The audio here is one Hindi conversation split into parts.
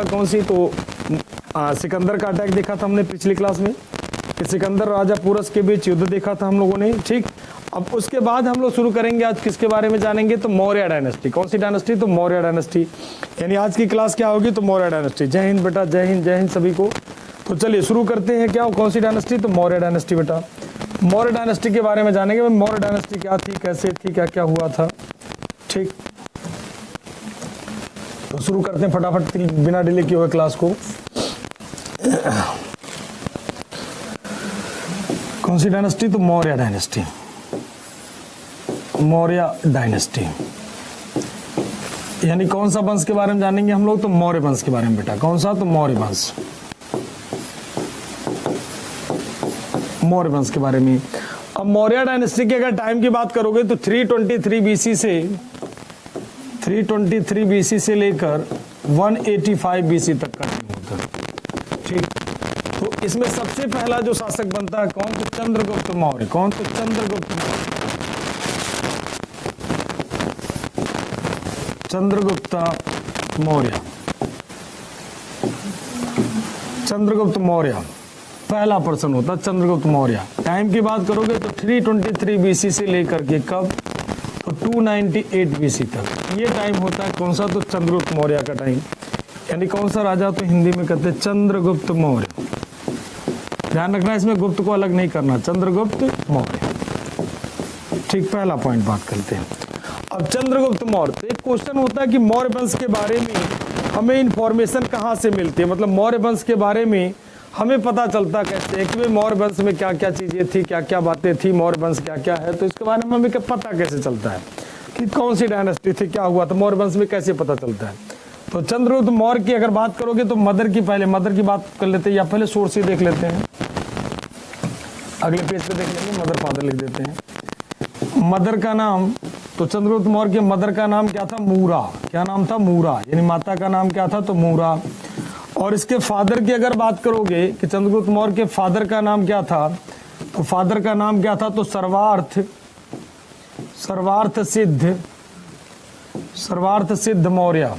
कौन सी, तो सिकंदर का अटैक देखा था हमने पिछली क्लास में कि सिकंदर राजा पोरस के बीच युद्ध देखा था हम लोगों ने। ठीक, अब उसके बाद हम लोग शुरू करेंगे आज किसके बारे में जानेंगे, तो मौर्य डायनेस्टी। कौन सी डायनेस्टी, तो मौर्य डायनेस्टी। यानी आज की क्लास क्या होगी, तो मौर्य डायनेस्टी। जय हिंद बेटा, जय हिंद, जय हिंद सभी को। तो चलिए शुरू करते हैं। क्या कौन सी डायनेस्टी, तो मौर्य डायनेस्टी बेटा। मौर्य डायनेस्टी के बारे में जानेंगे, मौर्य डायनेस्टी क्या थी, कैसे थी, क्या क्या हुआ था। ठीक, तो शुरू करते हैं फटाफट बिना डिले किए हुए क्लास को। कौन सी डायनेस्टी, तो मौर्य डायनेस्टी। मौर्य डायनेस्टी यानी कौन सा वंश के बारे में जानेंगे हम लोग, तो मौर्य वंश के बारे में बेटा। कौन सा, तो मौर्य वंश। मौर्य वंश के बारे में। अब मौर्य डायनेस्टी के अगर टाइम की बात करोगे तो 323 बीसी से 323 बीसी से लेकर 185 बीसी तक का टाइम होता है। ठीक, तो इसमें सबसे पहला जो शासक बनता है कौन, तो चंद्रगुप्त मौर्य। कौन, तो चंद्रगुप्त मौर्य। चंद्रगुप्त मौर्य। चंद्रगुप्त मौर्य पहला पर्सन होता है चंद्रगुप्त मौर्य। टाइम की बात करोगे तो 323 बीसी से लेकर के कब, तो 298 बीसी तक ये टाइम होता है कौन सा, तो चंद्रगुप्त मौर्य का टाइम। यानी कौन सा राजा, तो हिंदी में कहते हैं चंद्रगुप्त मौर्य। ध्यान रखना इसमें गुप्त को अलग नहीं करना, चंद्रगुप्त मौर्य। ठीक, पहला पॉइंट बात करते हैं। अब चंद्रगुप्त मौर्य, तो एक क्वेश्चन होता है कि मौर्य वंश के बारे में हमें इंफॉर्मेशन कहाँ से मिलती है, मतलब मौर्य वंश के बारे में हमें पता चलता कैसे है कि भाई मौर्य वंश में क्या क्या चीजें थी, क्या क्या बातें थी, मौर्य वंश क्या क्या है। तो इसके बारे में हमें पता कैसे चलता है कि कौन सी डायनेस्टी थी, क्या हुआ था मौर्य वंश में, कैसे पता चलता है। तो चंद्रगुप्त मौर्य की अगर बात करोगे तो मदर की बात कर लेते हैं, या पहले सोर्स ही देख लेते हैं। अगले पेज पे देख लेंगे, मदर फादर लिख देते हैं। मदर का नाम, तो चंद्रगुप्त मौर्य के मदर का नाम क्या था, मूरा। क्या नाम था, मूरा। यानी माता का नाम क्या था, तो मूरा। और इसके फादर की अगर बात करोगे कि चंद्रगुप्त मौर्य के फादर का नाम क्या था, तो फादर का नाम क्या था, तो सर्वार्थ सिद्ध मौर्य।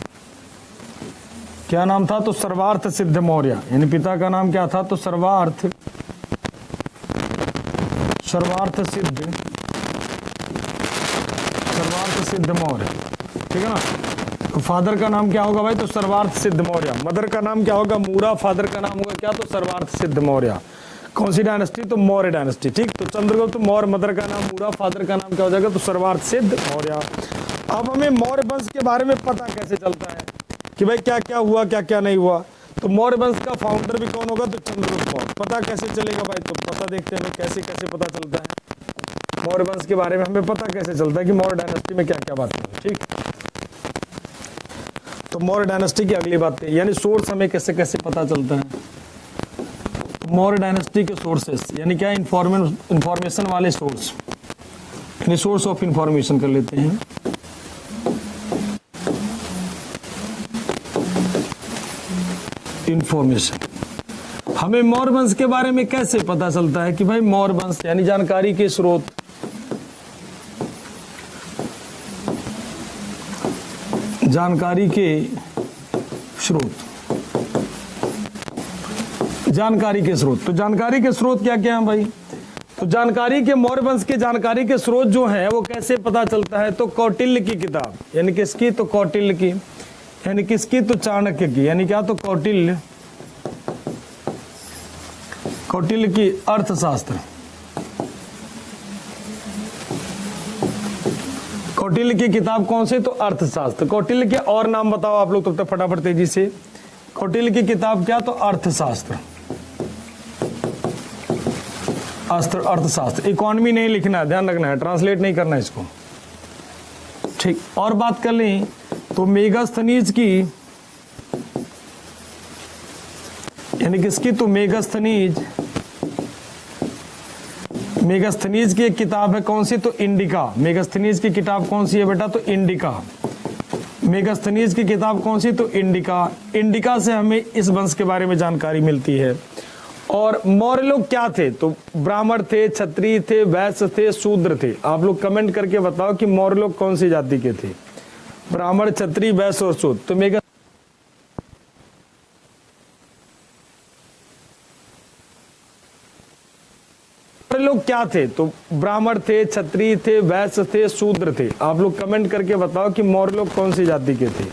क्या नाम था, तो सर्वार्थ सिद्ध मौर्य। यानी पिता का नाम क्या था, तो सर्वार्थ सिद्ध मौर्य। ठीक है ना। तो फादर का नाम क्या होगा भाई, तो सर्वार्थ सिद्ध मौर्य। मदर का नाम क्या होगा, मूरा। फादर का नाम होगा क्या, तो सर्वार्थ सिद्ध मौर्य। कौन सी डायनेस्टी, तो मौर्य डायनेस्टी। ठीक, तो चंद्रगुप्त मौर्य, मदर का नाम मूरा, फादर का नाम क्या हो जाएगा, तो सर्वार्थ सिद्ध मौर्य। अब हमें मौर्य वंश के बारे में पता कैसे चलता है कि भाई क्या क्या हुआ, क्या क्या नहीं हुआ। तो मौर्य वंश का फाउंडर भी कौन होगा, तो चंद्रगुप्त मौर्य। पता कैसे चलेगा भाई, तो पता देखते हैं कैसे कैसे पता चलता है मौर्य वंश के बारे में। हमें पता कैसे चलता है कि मौर्य डायनेस्टी में क्या क्या बातें हैं। ठीक, तो मौर्य डायनेस्टी की अगली बात है, यानी सोर्स हमें कैसे कैसे पता चलता है। मौर्य डायनेस्टी के सोर्सेस यानी क्या, इंफॉर्मेशन वाले सोर्स, यानी सोर्स ऑफ इंफॉर्मेशन कर लेते हैं। इंफॉर्मेशन हमें मौर्य वंश के बारे में कैसे पता चलता है कि भाई मौर्य वंश, यानी जानकारी के स्रोत। जानकारी के स्रोत, जानकारी के स्रोत। तो जानकारी के स्रोत क्या क्या है भाई, तो जानकारी के, मौर्य वंश के जानकारी के स्रोत जो हैं वो कैसे पता चलता है, तो कौटिल्य की किताब। यानी किसकी, तो कौटिल्य की। यानी किसकी, तो चाणक्य की। यानी क्या, तो कौटिल्य की अर्थशास्त्र। कौटिल्य की किताब कौन सी, तो अर्थशास्त्र। कौटिल्य के और नाम बताओ आप लोग तब तक फटाफट तेजी से। कौटिल्य की किताब क्या, तो अर्थशास्त्र। अर्थशास्त्र। इकोनॉमी नहीं लिखना है, ध्यान रखना है, ट्रांसलेट नहीं करना इसको। ठीक, और बात कर लें तो मेगास्थनीज की, यानी किसकी, तो मेगास्थनीज की एक किताब है कौन सी, तो इंडिका। मेगास्थनीज की किताब कौन सी है बेटा, तो इंडिका। मेगास्थनीज की किताब कौन सी, तो इंडिका। इंडिका से हमें इस वंश के बारे में जानकारी मिलती है। और मौर्य लोग क्या थे, तो ब्राह्मण थे, क्षत्रिय थे, वैश्य थे, शूद्र थे। आप लोग कमेंट करके बताओ कि मौर्य लोग कौन सी जाति के थे, ब्राह्मण, क्षत्रिय, वैश्य और शूद्र। तो मौर्य लोग क्या थे? तो ब्राह्मण थे, क्षत्रिय थे, वैश्य थे, शूद्र थे। आप लोग कमेंट करके बताओ कि मौर्य लोग कौन सी जाति के थे?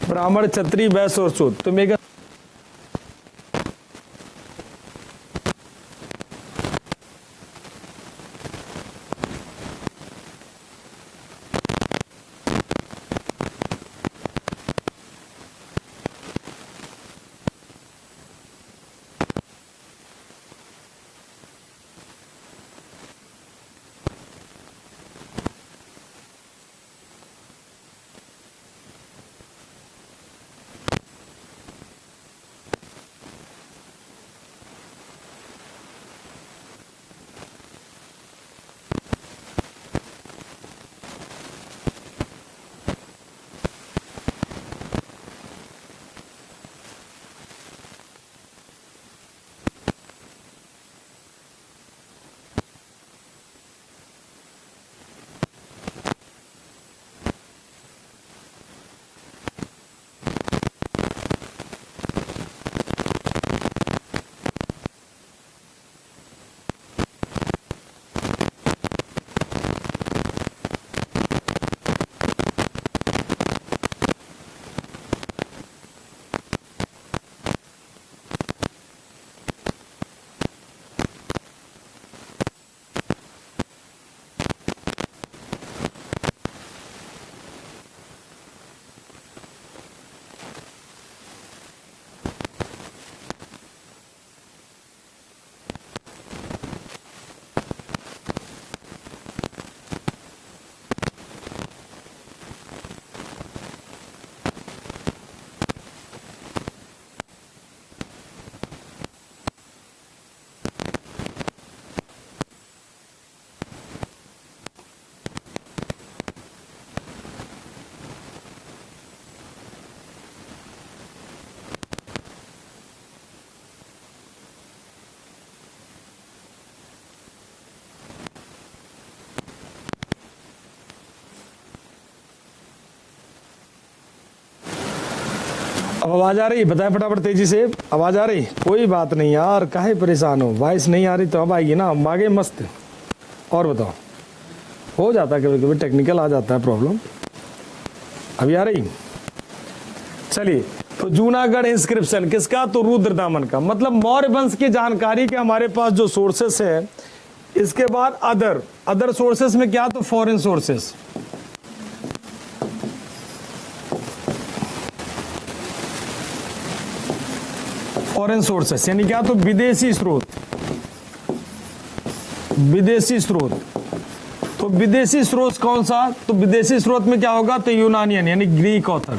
ब्राह्मण, क्षत्रिय, वैश्य और शूद्र। तो मेगा अब आवाज आ रही? बताएं फटाफट तेजी से, आवाज आ रही? कोई बात नहीं यार, काहे परेशान हो? वॉइस नहीं आ रही तो अब आएगी ना, हम आगे मस्त। और बताओ, हो जाता है कभी कभी, टेक्निकल आ जाता है प्रॉब्लम। अभी आ रही? चलिए, तो जूनागढ़ इंस्क्रिप्शन किसका? तो रुद्रदामन का। मतलब मौर्य वंश की जानकारी के हमारे पास जो सोर्सेस है, इसके बाद अदर सोर्सेस में क्या? तो फॉरेन सोर्सेस, फॉरेन सोर्सेस यानी क्या? तो विदेशी स्रोत, विदेशी स्रोत। तो विदेशी स्रोत कौन सा? तो विदेशी स्रोत में क्या होगा? तो यूनानियन यानी Greek author,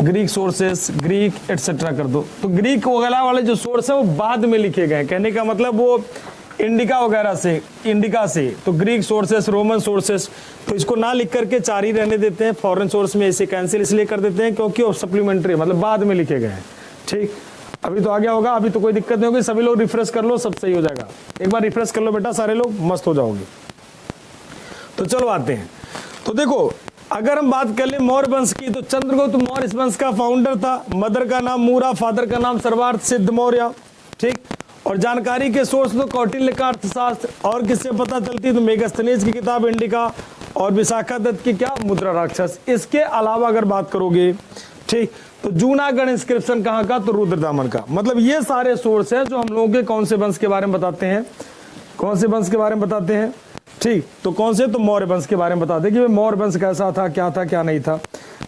Greek sources, Greek etcetera कर दो। तो ग्रीक वगैरह वाले जो सोर्स है वो बाद में लिखे गए। कहने का मतलब वो इंडिका वगैरह से, इंडिका से। तो ग्रीक सोर्सेस, रोमन सोर्सेस, तो इसको ना लिख करके 4 ही रहने देते हैं। फॉरेन सोर्स में इसे कैंसिल इसलिए कर देते हैं क्योंकि वो सप्लीमेंट्री मतलब बाद में लिखे गए हैं। ठीक, अभी तो आ गया होगा, अभी तो कोई दिक्कत नहीं होगी। सभी लोग रिफ्रेश कर लो, सब सही हो जाएगा। एक बार रिफ्रेश कर लो बेटा, सारे लोग मस्त हो जाओगे। तो चलो आते हैं। तो देखो, अगर हम बात कर ले मौर्य वंश की, तो चंद्रगुप्त मौर्य इस वंश का फाउंडर था। मदर का नाम मूरा, फादर का नाम सर्वार्थ सिद्ध मौर्य। ठीक, और जानकारी के सोर्स तो कौटिल्य का अर्थशास्त्र। और किससे पता चलती? तो मेगास्थनीज की किताब इंडिका, और विशाखा दत्त की क्या? मुद्रा राक्षस। इसके अलावा अगर बात करोगे, ठीक, तो जूनागढ़ इंस्क्रिप्शन कहाँ का? तो रुद्रदामन का। मतलब ये सारे सोर्स हैं जो हम लोगों के कौन से वंश के बारे में बताते हैं? कौन से वंश के बारे में बताते हैं? ठीक, तो कौन से? तो मौर्य वंश के बारे में बताते हैं कि मौर्य वंश कैसा था, क्या नहीं था।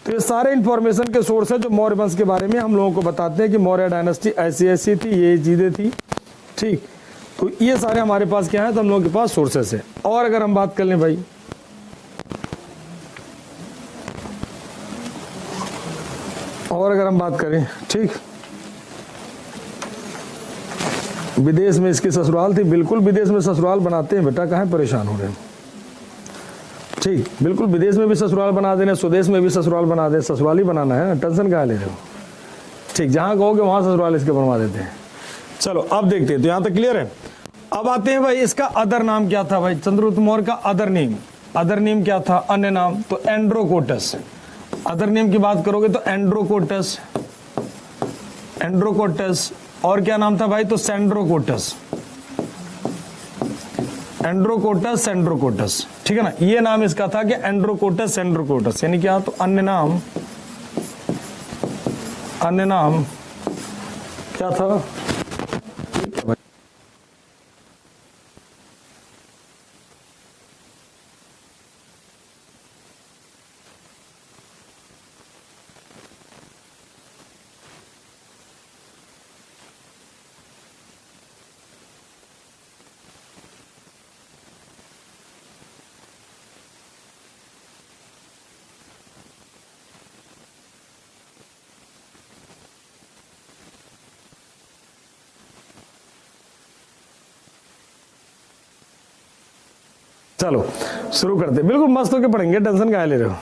तो ये सारे इंफॉर्मेशन के सोर्स है जो मौर्य वंश के बारे में हम लोगों को बताते हैं कि मौर्य डायनेस्टी ऐसी थी, ये चीजें थी। ठीक, तो ये सारे हमारे पास क्या है? तो हम लोगों के पास सोर्सेस है। और अगर हम बात कर लें भाई, और अगर हम बात करें, ठीक, विदेश में इसकी ससुराल थी। बिल्कुल विदेश में ससुराल बनाते हैं बेटा, कहाँ परेशान हो रहे हैं? ठीक, बिल्कुल विदेश में भी ससुराल बना देने, स्वदेश में भी ससुराल बना दे। ससुराल ही बनाना है, टेंशन कहाँ ले रहे हो? ठीक, जहां कहोगे वहां ससुराल इसके बनवा देते हैं। चलो अब देखते हैं, तो यहां तक क्लियर है। अब आते हैं भाई, इसका अदर नाम क्या था भाई? चंद्रगुप्त मौर्य का अदर नेम क्या था? अन्य नाम तो एंड्रोकोटस। अदर नेम की बात करोगे तो एंड्रोकोटस, और क्या नाम था भाई? तो सेंड्रोकोटस। एंड्रोकोटस सेंड्रोकोटस, ठीक है ना, ये नाम इसका था कि एंड्रोकोटस सेंड्रोकोटस, यानी क्या, तो अन्य नाम क्या था, चलो शुरू करते, बिल्कुल मस्त होके पढ़ेंगे, टेंशन काहे ले रहे हो,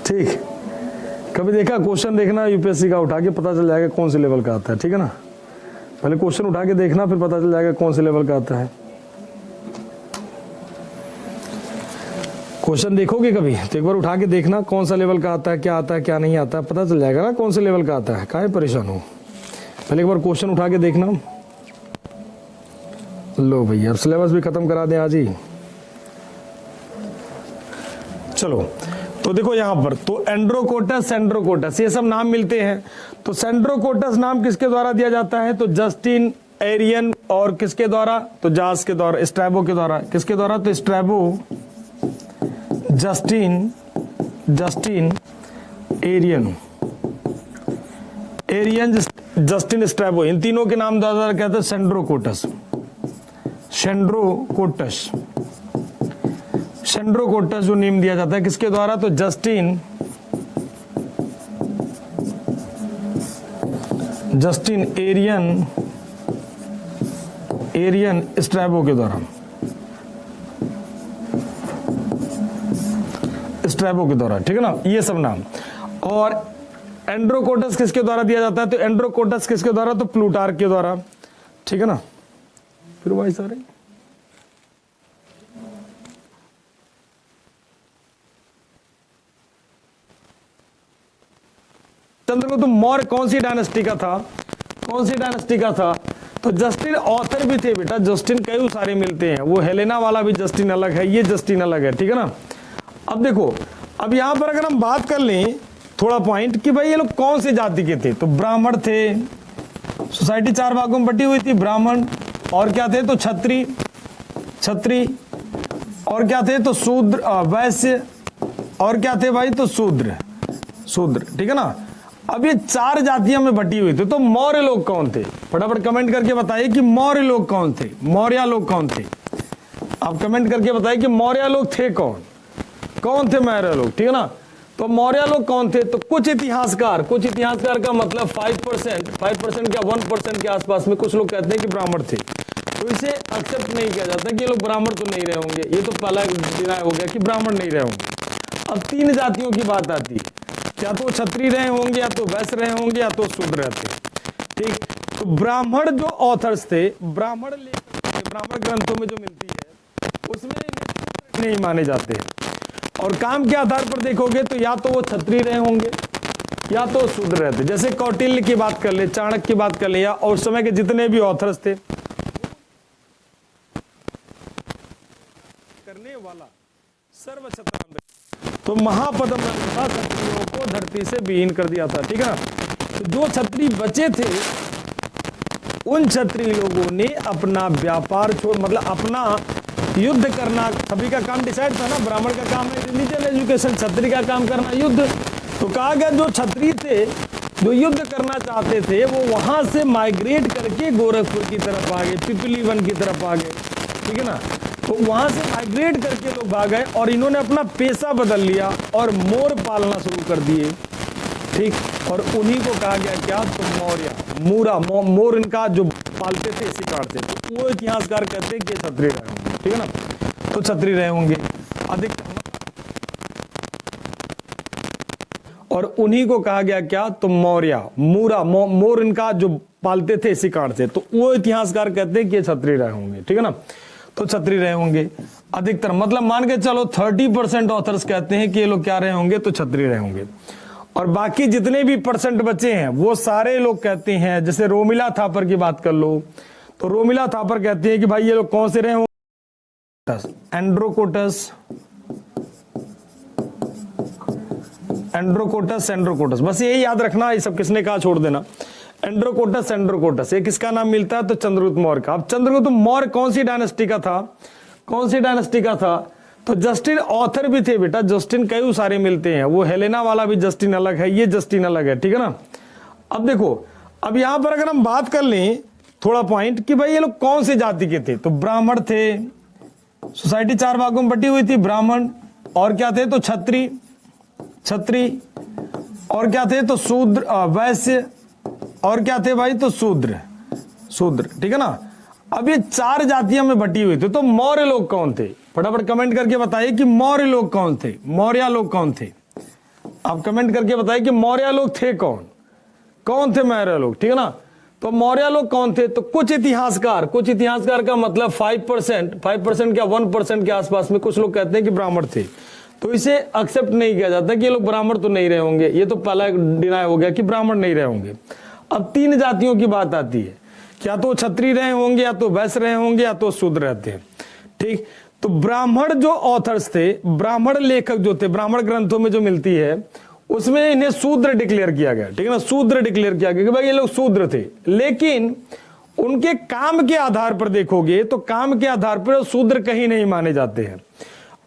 ठीक। कभी देखा क्वेश्चन, देखना यूपीएससी का उठा के पता चल जाएगा कौन से लेवल का आता है, ठीक है ना, पहले क्वेश्चन उठा के देखना फिर पता चल जाएगा कौन से लेवल का आता है। क्वेश्चन देखोगे कभी तो एक बार उठा के देखना कौन सा लेवल का आता है, क्या नहीं आता है, पता चल जाएगा ना कौन से लेवल का आता है, काहे परेशान हो, पहले एक बार क्वेश्चन उठा के देखना। लो भैया अब सिलेबस भी खत्म करा दें आज ही। चलो तो देखो यहां पर, तो एंड्रोकोटस सेंड्रोकोटस ये सब नाम मिलते हैं। तो सेंड्रोकोटस नाम किसके द्वारा दिया जाता है, तो जस्टिन एरियन, और किसके द्वारा, तो जास के द्वारा, स्ट्रैबो के द्वारा, किसके द्वारा, तो Strabo, Justin Arrian Justin Strabo, इन तीनों के नाम द्वारा कहते हैं सेंड्रोकोटस। सेंड्रोकोटस जो नेम दिया जाता है किसके द्वारा, तो जस्टिन एरियन स्ट्रैबो के द्वारा, ठीक है ना, ये सब नाम। और एंड्रोकोटस किसके द्वारा दिया जाता है, तो एंड्रोकोटस किसके द्वारा, तो प्लूटार्क के द्वारा, ठीक है ना। फिर वही सारे चंद्रगुप्त मौर्य कौन सी डायनेस्टी का था, तो जस्टिन ऑथर भी थे बेटा, जस्टिन कई सारे मिलते हैं, वो हेलेना वाला भी जस्टिन अलग है, ये जस्टिन अलग है, ठीक है ना। अब देखो, अब यहां पर अगर हम बात कर लें थोड़ा पॉइंट कि भाई ये लोग कौन से जाति के थे, तो ब्राह्मण थे, सोसाइटी 4 भागों में बटी हुई थी, ब्राह्मण, और क्या थे, तो छत्री, और क्या थे, तो शूद्र, वैश्य, और क्या थे भाई, तो शूद्र, ठीक है ना। अब ये 4 जातियों में बटी हुई थी। तो मौर्य लोग कौन थे, फटाफट कमेंट करके बताइए कि मौर्य लोग कौन थे, मौर्य लोग कौन थे, आप कमेंट करके बताइए कि मौर्य लोग थे कौन थे मौर्य लोग, ठीक है ना। तो मौर्य लोग कौन थे, तो कुछ इतिहासकार का मतलब 5% क्या 1% के आसपास में कुछ लोग कहते हैं कि ब्राह्मण थे, तो इसे एक्सेप्ट नहीं किया जाता कि ये लोग ब्राह्मण तो नहीं रहे होंगे, ये तो पहला डिनाय हो गया कि ब्राह्मण नहीं रहे होंगे। अब 3 जातियों की बात आती, या तो क्षत्रिय रहे होंगे, या तो वैश्य रहे होंगे, या तो शूद्र रहते, ठीक। तो ब्राह्मण जो ऑथर्स थे, ब्राह्मण ग्रंथों में जो मिलती है उसमें नहीं माने जाते, और काम के आधार पर देखोगे तो या तो वो क्षत्रिय रहे होंगे या तो शूद्र रहते। जैसे कौटिल्य की बात कर ले, चाणक्य की बात कर ले, या और समय के जितने भी ऑथर्स थे, करने वाला सर्वक्षत्रांत, तो महापदम क्षत्रियों को धरती से विहीन कर दिया था, ठीक है ना। तो जो क्षत्रिय बचे थे उन क्षत्रिय लोगों ने अपना व्यापार छोड़, मतलब अपना युद्ध करना, सभी का काम डिसाइड था ना, ब्राह्मण का काम है रिलीजन एजुकेशन, क्षत्रिय का काम करना युद्ध। तो कहा गया जो क्षत्रिय थे जो युद्ध करना चाहते थे वो वहां से माइग्रेट करके गोरखपुर की तरफ आ गए, पिपली वन की तरफ आ गए, ठीक है ना। तो वहां से माइग्रेट करके लोग भाग गए और इन्होंने अपना पेशा बदल लिया और मोर पालना शुरू कर दिए, ठीक। और उन्हीं को कहा गया क्या, तो मौर्य, मोर इनका जो पालते थे, शिकार थे, तो वो इतिहासकार कहते हैं कि क्षत्रिय रहे होंगे, ठीक है ना। तो क्षत्रिय रहे होंगे अधिक, और उन्हीं को कहा गया क्या, तो मौर्य, मोर इनका जो पालते थे, शिकार थे, तो वो इतिहासकार कहते हैं कि क्षत्रिय रहे होंगे, ठीक है ना। तो क्षत्रिय रहे होंगे अधिकतर, मतलब मान के चलो 30% ऑथर्स कहते हैं कि ये लोग क्या रहे होंगे, तो क्षत्रिय रहे होंगे। और बाकी जितने भी परसेंट बचे हैं वो सारे लोग कहते हैं, जैसे रोमिला थापर की बात कर लो तो रोमिला थापर कहते हैं कि भाई ये लोग कौन से रहे होंगे, एंड्रोकोटस, एंड्रोकोटस, एंड्रोकोटस, बस यही याद रखना, ये सब किसने कहा छोड़ देना। एंड्रोकोटस, एंड्रोकोटस, ये किसका नाम मिलता है, तो चंद्रगुप्त मौर्य का। अब चंद्रगुप्त मौर्य कौन सी डायनेस्टी का था, कौन सी डायनेस्टी का था, तो जस्टिन ऑथर भी थे बेटा, जस्टिन कई सारे मिलते हैं, वो हेलेना वाला भी जस्टिन अलग है, ये जस्टिन अलग है, ठीक है ना। अब देखो, अब यहां पर अगर हम बात कर लें थोड़ा पॉइंट कि भाई ये लोग कौन से जाति के थे, तो ब्राह्मण थे, सोसाइटी 4 भागों में बटी हुई थी, ब्राह्मण, और क्या थे, तो छत्री, छत्री, और क्या थे, तो शूद्र, वैश्य, और क्या थे भाई, तो शूद्र, शूद्र, ठीक है ना। अब ये 4 जातियों में बटी हुई थी। तो मौर्य लोग कौन थे, फटाफट कमेंट करके बताइए कि मौर्य लोग कौन थे, मौर्य लोग कौन थे, आप कमेंट करके बताइए कि मौर्य लोग थे कौन, कौन थे मौर्य लोग, ठीक है ना। तो मौर्य लोग कौन थे, तो कुछ इतिहासकार का मतलब 5% क्या 1% के आसपास में कुछ लोग कहते हैं कि ब्राह्मण थे, तो इसे एक्सेप्ट नहीं किया जाता कि ये लोग ब्राह्मण तो नहीं रहे होंगे, ये तो पहला डिनाय हो गया कि ब्राह्मण नहीं रहे होंगे। अब 3 जातियों की बात आती है, क्या तो क्षत्रिय रहे होंगे, या तो वैश्य रहे होंगे, या तो शूद्र रहते हैं, ठीक। तो ब्राह्मण जो ऑथर्स थे, ब्राह्मण लेखक जो थे, ब्राह्मण ग्रंथों में जो मिलती है उसमें इन्हें शूद्र डिक्लेयर किया गया, ठीक है ना, शूद्र डिक्लेयर किया गया कि भाई ये लोग शूद्र थे। लेकिन उनके काम के आधार पर देखोगे तो काम के आधार पर शूद्र कहीं नहीं माने जाते हैं,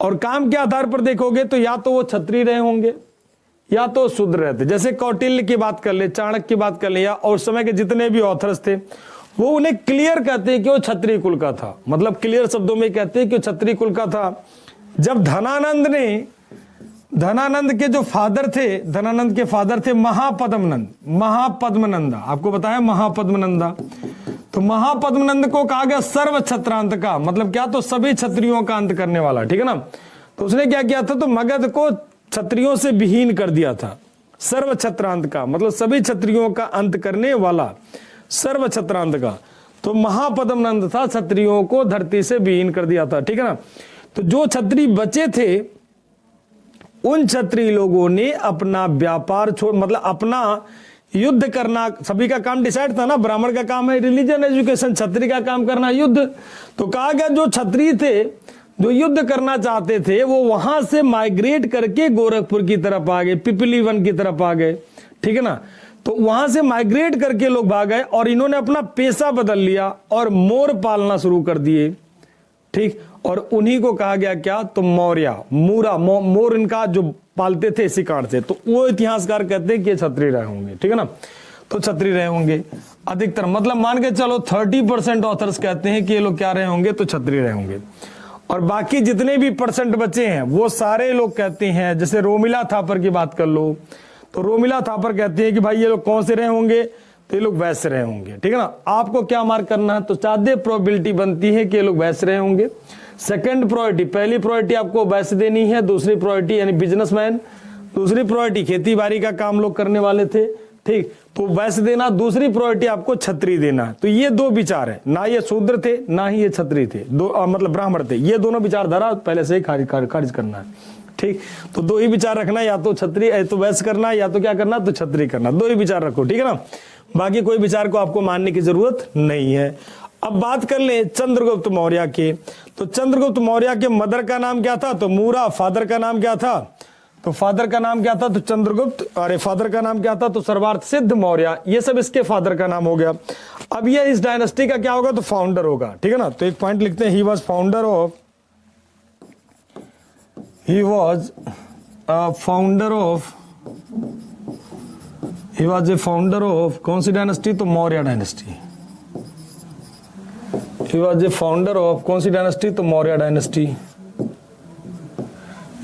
और काम के आधार पर देखोगे तो या तो वो क्षत्रिय रहे होंगे या तो शूद्र रहते। जैसे कौटिल्य की बात कर ले, चाणक्य की बात कर ले, या और समय के जितने भी ऑथर्स थे वो उन्हें क्लियर कहते हैं कि वो क्षत्रिय कुल का था, मतलब क्लियर शब्दों में कहते हैं कि वो क्षत्रिय कुल का था। जब धनानंद के जो फादर थे, धनानंद के फादर थे महापद्मनंदा, आपको बताया महापद्मनंदा, तो महापद्मनंद को कहा गया सर्व क्षत्रांत का, मतलब क्या, तो सभी क्षत्रियों का अंत करने वाला, ठीक है ना। तो उसने क्या किया था, तो मगध को क्षत्रियों से विहीन कर दिया था, सर्व क्षत्रांत का मतलब सभी क्षत्रियों का अंत करने वाला, सर्व क्षत्रांत का। तो महापद्मनंद था, क्षत्रियों को धरती से विहीन कर दिया था, ठीक है ना। तो जो क्षत्रिय बचे थे उन क्षत्रिय लोगों ने अपना व्यापार छोड़, मतलब अपना युद्ध करना, सभी का काम डिसाइड था ना, ब्राह्मण का काम है रिलीजन एजुकेशन, क्षत्रिय का काम करना युद्ध। तो कहा गया जो क्षत्रिय थे जो युद्ध करना चाहते थे वो वहां से माइग्रेट करके गोरखपुर की तरफ आ गए, पिपली वन की तरफ आ गए, ठीक है ना। तो वहां से माइग्रेट करके लोग भाग गए और इन्होंने अपना पेशा बदल लिया और मोर पालना शुरू कर दिए, ठीक। और उन्हीं को कहा गया क्या, तो मौर्य, मूरा, मोर इनका जो पालते थे इसी कारण से। तो वो इतिहासकार कहते हैं कि ये क्षत्रिय रहे होंगे, ठीक है ना। तो क्षत्रिय रहे होंगे अधिकतर, मतलब मान के चलो 30% ऑथर्स कहते हैं कि ये लोग क्या रहे होंगे, तो क्षत्रिय रहे होंगे। और बाकी जितने भी परसेंट बचे हैं वो सारे लोग कहते हैं, जैसे रोमिला थापर की बात कर लो तो रोमिला थापर कहते हैं कि भाई ये लोग कौन से रहे होंगे, तो ये लोग वैश्य रहे होंगे, ठीक है ना। आपको क्या मार्क करना है, तो ज्यादा प्रोबेबिलिटी बनती है कि ये लोग वैश्य रहे होंगे। सेकंड प्रायोरिटी, पहली प्रायोरिटी आपको वैश्य देनी है, दूसरी प्रायोरिटी यानी बिजनेसमैन, दूसरी प्रायोरिटी खेती बाड़ी का काम लोग करने वाले थे, ठीक, तो वैश्य देना, दूसरी प्रायोरिटी आपको क्षत्रिय देना। तो ये 2 विचार है, ना ये शूद्र थे ना ही ये क्षत्रिय थे, मतलब ब्राह्मण थे, ये दोनों विचारधारा पहले से ही खारिज करना है, ठीक। तो 2 ही विचार रखना, या तो क्षत्रिय तो वैश्य करना, या तो क्या करना, तो क्षत्रिय करना, 2 ही विचार रखो, ठीक है ना। बाकी कोई विचार को आपको मानने की जरूरत नहीं है। अब बात कर ले चंद्रगुप्त मौर्य के, तो चंद्रगुप्त मौर्य के मदर का नाम क्या था, तो मूरा, फादर का नाम क्या था, तो फादर का नाम क्या था, तो चंद्रगुप्त, अरे फादर का नाम क्या था, तो सर्वार्थ सिद्ध मौर्य, ये सब इसके फादर का नाम हो गया। अब ये इस डायनेस्टी का क्या होगा, तो फाउंडर होगा, ठीक है ना। तो एक पॉइंट लिखते हैं, ही वॉज फाउंडर ऑफ कौन सी डायनेस्टी, तो Maurya dynasty. He was the founder of कौन सी डायनेस्टी, तो Maurya dynasty.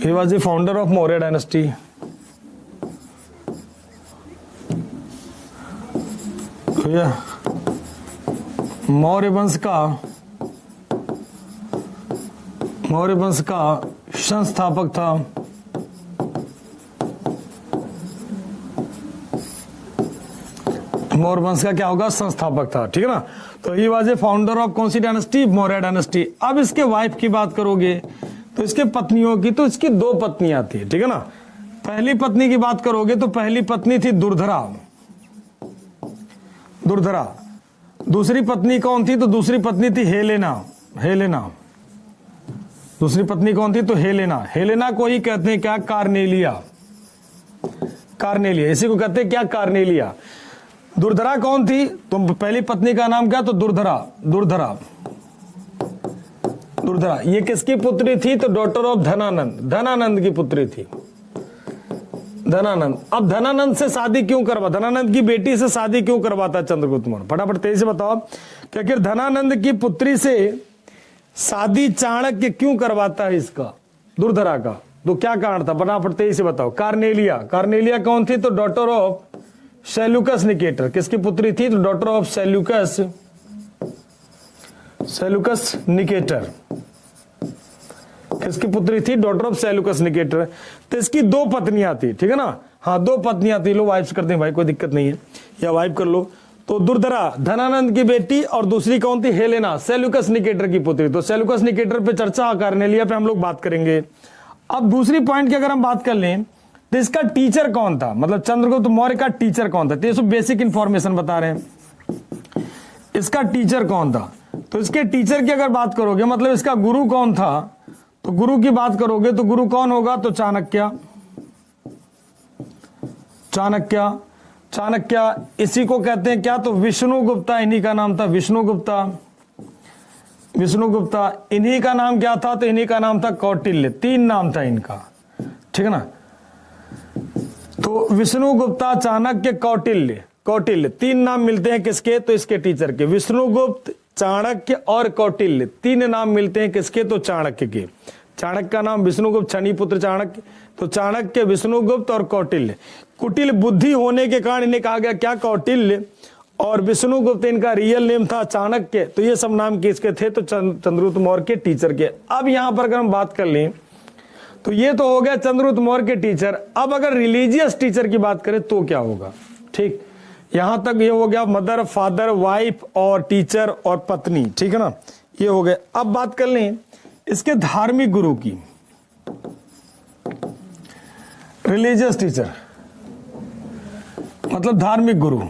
He was the founder of Maurya dynasty. Maurya वंश का संस्थापक था। मौर्य वंश का क्या होगा, संस्थापक था, ठीक है ना। तो he was a founder of कौन सी डायनेस्टी, मौर्य डायनेस्टी। अब इसके वाइफ की बात करोगे तो इसके पत्नियों की, तो इसकी 2 पत्नियां थी, ठीक है ना। पहली पत्नी की बात करोगे तो पहली पत्नी थी दुर्धरा, दुर्धरा। दूसरी पत्नी कौन थी? तो दूसरी पत्नी थी हेलेना, हेलेना। दूसरी पत्नी कौन थी? तो हेलेना। हेलेना को ही कहते हैं क्या? कार्नेलिया, कार्नेलिया, इसी को कहते हैं क्या? कार्नेलिया। दुर्धरा कौन थी? तो पहली पत्नी का नाम क्या? तो दुर्धरा, दुर्धरा, दुर्धरा। ये किसकी पुत्री थी? तो डॉटर ऑफ धनानंद, धनानंद की पुत्री थी, धनानंद। अब धनानंद से शादी क्यों करवा, धनानंद की बेटी से शादी क्यों करवाता चंद्रगुप्त मौर्य? फटाफट तेजी से बताओ कि आखिर धनानंद की पुत्री से शादी चाणक्य क्यों करवाता है इसका, दुर्धरा का? तो क्या कारण था? फटाफट तेजी से बताओ। कार्नेलिया, कार्नेलिया कौन थी? तो डॉटर ऑफ सेल्यूकस निकेटर। किसकी पुत्री थी? तो daughter of Seleucus, Seleucus Nicator. किसकी पुत्री थी? Daughter of Seleucus Nicator. तो इसकी दो पत्नियां थी, ठीक है ना? हाँ, दो पत्नियां थी। लो वाइफ करते हैं भाई, कोई दिक्कत नहीं है, या वाइफ कर लो। तो दुर्धरा धनानंद की बेटी, और दूसरी कौन थी? हेलेना, सेल्यूकस निकेटर की पुत्री। तो सेल्यूकस निकेटर पे चर्चा, कार्नेलिया पे हम लोग बात करेंगे। अब दूसरी पॉइंट की अगर हम बात कर लें तो इसका टीचर कौन था, मतलब चंद्रगुप्त मौर्य का टीचर कौन था? तो ये सब बेसिक इंफॉर्मेशन बता रहे हैं। इसका टीचर कौन था? तो इसके टीचर की अगर बात करोगे, मतलब इसका गुरु कौन था, तो गुरु की बात करोगे तो गुरु कौन होगा? तो चाणक्य, चाणक्य, चाणक्य। इसी को कहते हैं क्या? तो विष्णुगुप्ता, इन्हीं का नाम था विष्णुगुप्ता, विष्णुगुप्ता। इन्हीं का नाम क्या था? तो इन्हीं का नाम था कौटिल्य। तीन नाम था इनका, ठीक है ना? तो विष्णुगुप्ता, चाणक्य, कौटिल्य, कौटिल्य, तीन नाम मिलते हैं किसके? तो इसके टीचर के। विष्णुगुप्त, चाणक्य और कौटिल्य, तीन नाम मिलते हैं किसके? तो चाणक्य के। चाणक्य का नाम विष्णुगुप्त, छनी पुत्र चाणक्य। तो चाणक्य, विष्णुगुप्त और कौटिल्य। कुटिल बुद्धि होने के कारण इन्हें कहा गया क्या? कौटिल्य। और विष्णुगुप्त इनका रियल नेम था चाणक्य। तो ये सब नाम किसके थे? तो चंद्रगुप्त मौर्य के टीचर के। अब यहां पर अगर हम बात कर लें तो ये तो हो गया चंद्रगुप्त मौर्य के टीचर। अब अगर रिलीजियस टीचर की बात करें तो क्या होगा? ठीक, यहां तक ये हो गया मदर, फादर, वाइफ और टीचर और पत्नी, ठीक है ना? ये हो गए। अब बात कर लें इसके धार्मिक गुरु की। रिलीजियस टीचर मतलब धार्मिक गुरु,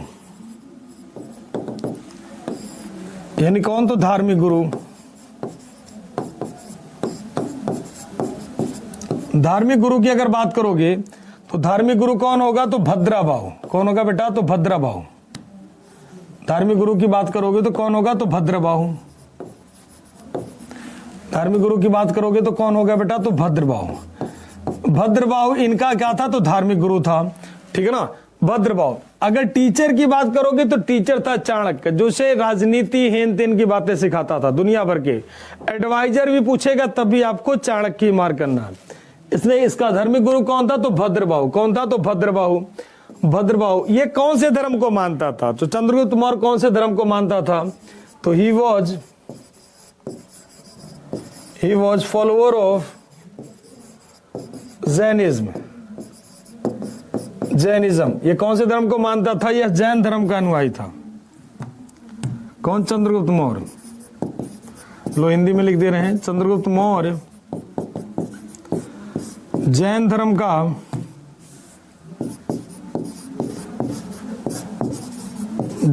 यानी कौन? तो धार्मिक गुरु। धार्मिक गुरु की अगर बात करोगे तो धार्मिक गुरु कौन होगा? तो भद्राबाहु। कौन होगा बेटा? तो भद्राबाहु। धार्मिक गुरु की बात करोगे तो कौन होगा? तो भद्रबाहु। धार्मिक गुरु की बात करोगे तो कौन होगा बेटा? तो भद्रबाहु। भद्रबाहु इनका क्या था? तो धार्मिक गुरु था, ठीक है ना? भद्रबाहु। अगर टीचर की बात करोगे तो टीचर था चाणक्य, जो से राजनीति हेन तेन की बातें सिखाता था दुनिया भर के। एडवाइजर भी पूछेगा तब भी आपको चाणक्य ही मार करना है। इसलिए इसका धार्मिक गुरु कौन था? तो भद्रबाहु। कौन था? तो भद्रबाहु। भद्रबाहु ये कौन से धर्म को मानता था? तो चंद्रगुप्त मौर्य कौन से धर्म को मानता था? तो he was follower of Jainism, Jainism. ये कौन से धर्म को मानता था? यह जैन धर्म का अनुयायी था। कौन? चंद्रगुप्त मौर्य। लो हिंदी में लिख दे रहे हैं, चंद्रगुप्त मौर्य जैन धर्म का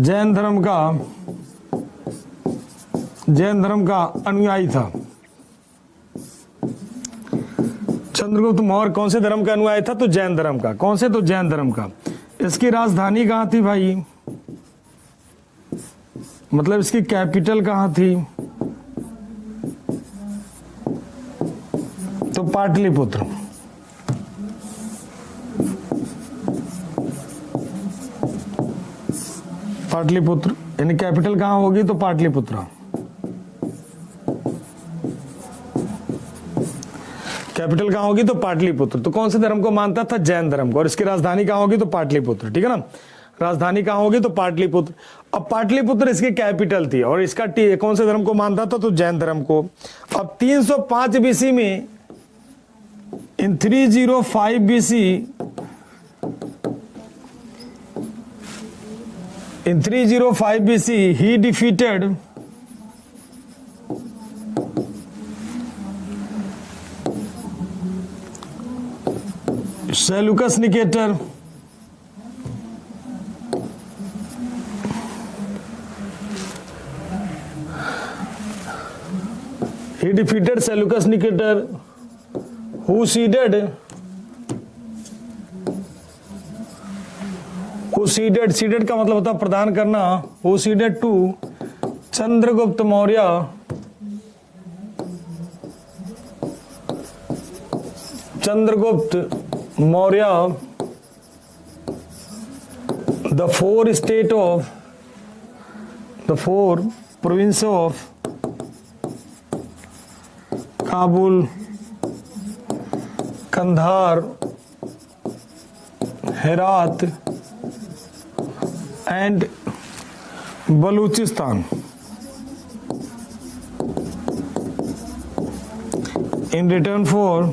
जैन धर्म का अनुयायी था। चंद्रगुप्त मौर्य कौन से धर्म का अनुयायी था? तो जैन धर्म का। कौन से? तो जैन धर्म का। इसकी राजधानी कहां थी भाई? मतलब इसकी कैपिटल कहां थी? तो पाटलिपुत्र। पाटलिपुत्र यानी कैपिटल कहां होगी? तो पाटलिपुत्र। कैपिटल कहां होगी? तो पाटलिपुत्र। तो कौन से धर्म को मानता था? जैन धर्म को। और इसकी राजधानी कहां होगी? तो पाटलिपुत्र, ठीक है ना? राजधानी कहां होगी? तो पाटलिपुत्र। अब पाटलिपुत्र इसकी कैपिटल थी और इसका कौन से धर्म को मानता था? तो जैन धर्म को। अब 305 बीसी में, इन 305 BC, in 305 BC he defeated Seleucus Nicator, he defeated Seleucus Nicator, who ceded का मतलब होता है प्रदान करना, who ceded to Chandragupta Maurya the four province of Kabul, Kandahar, Herat and Balochistan in return for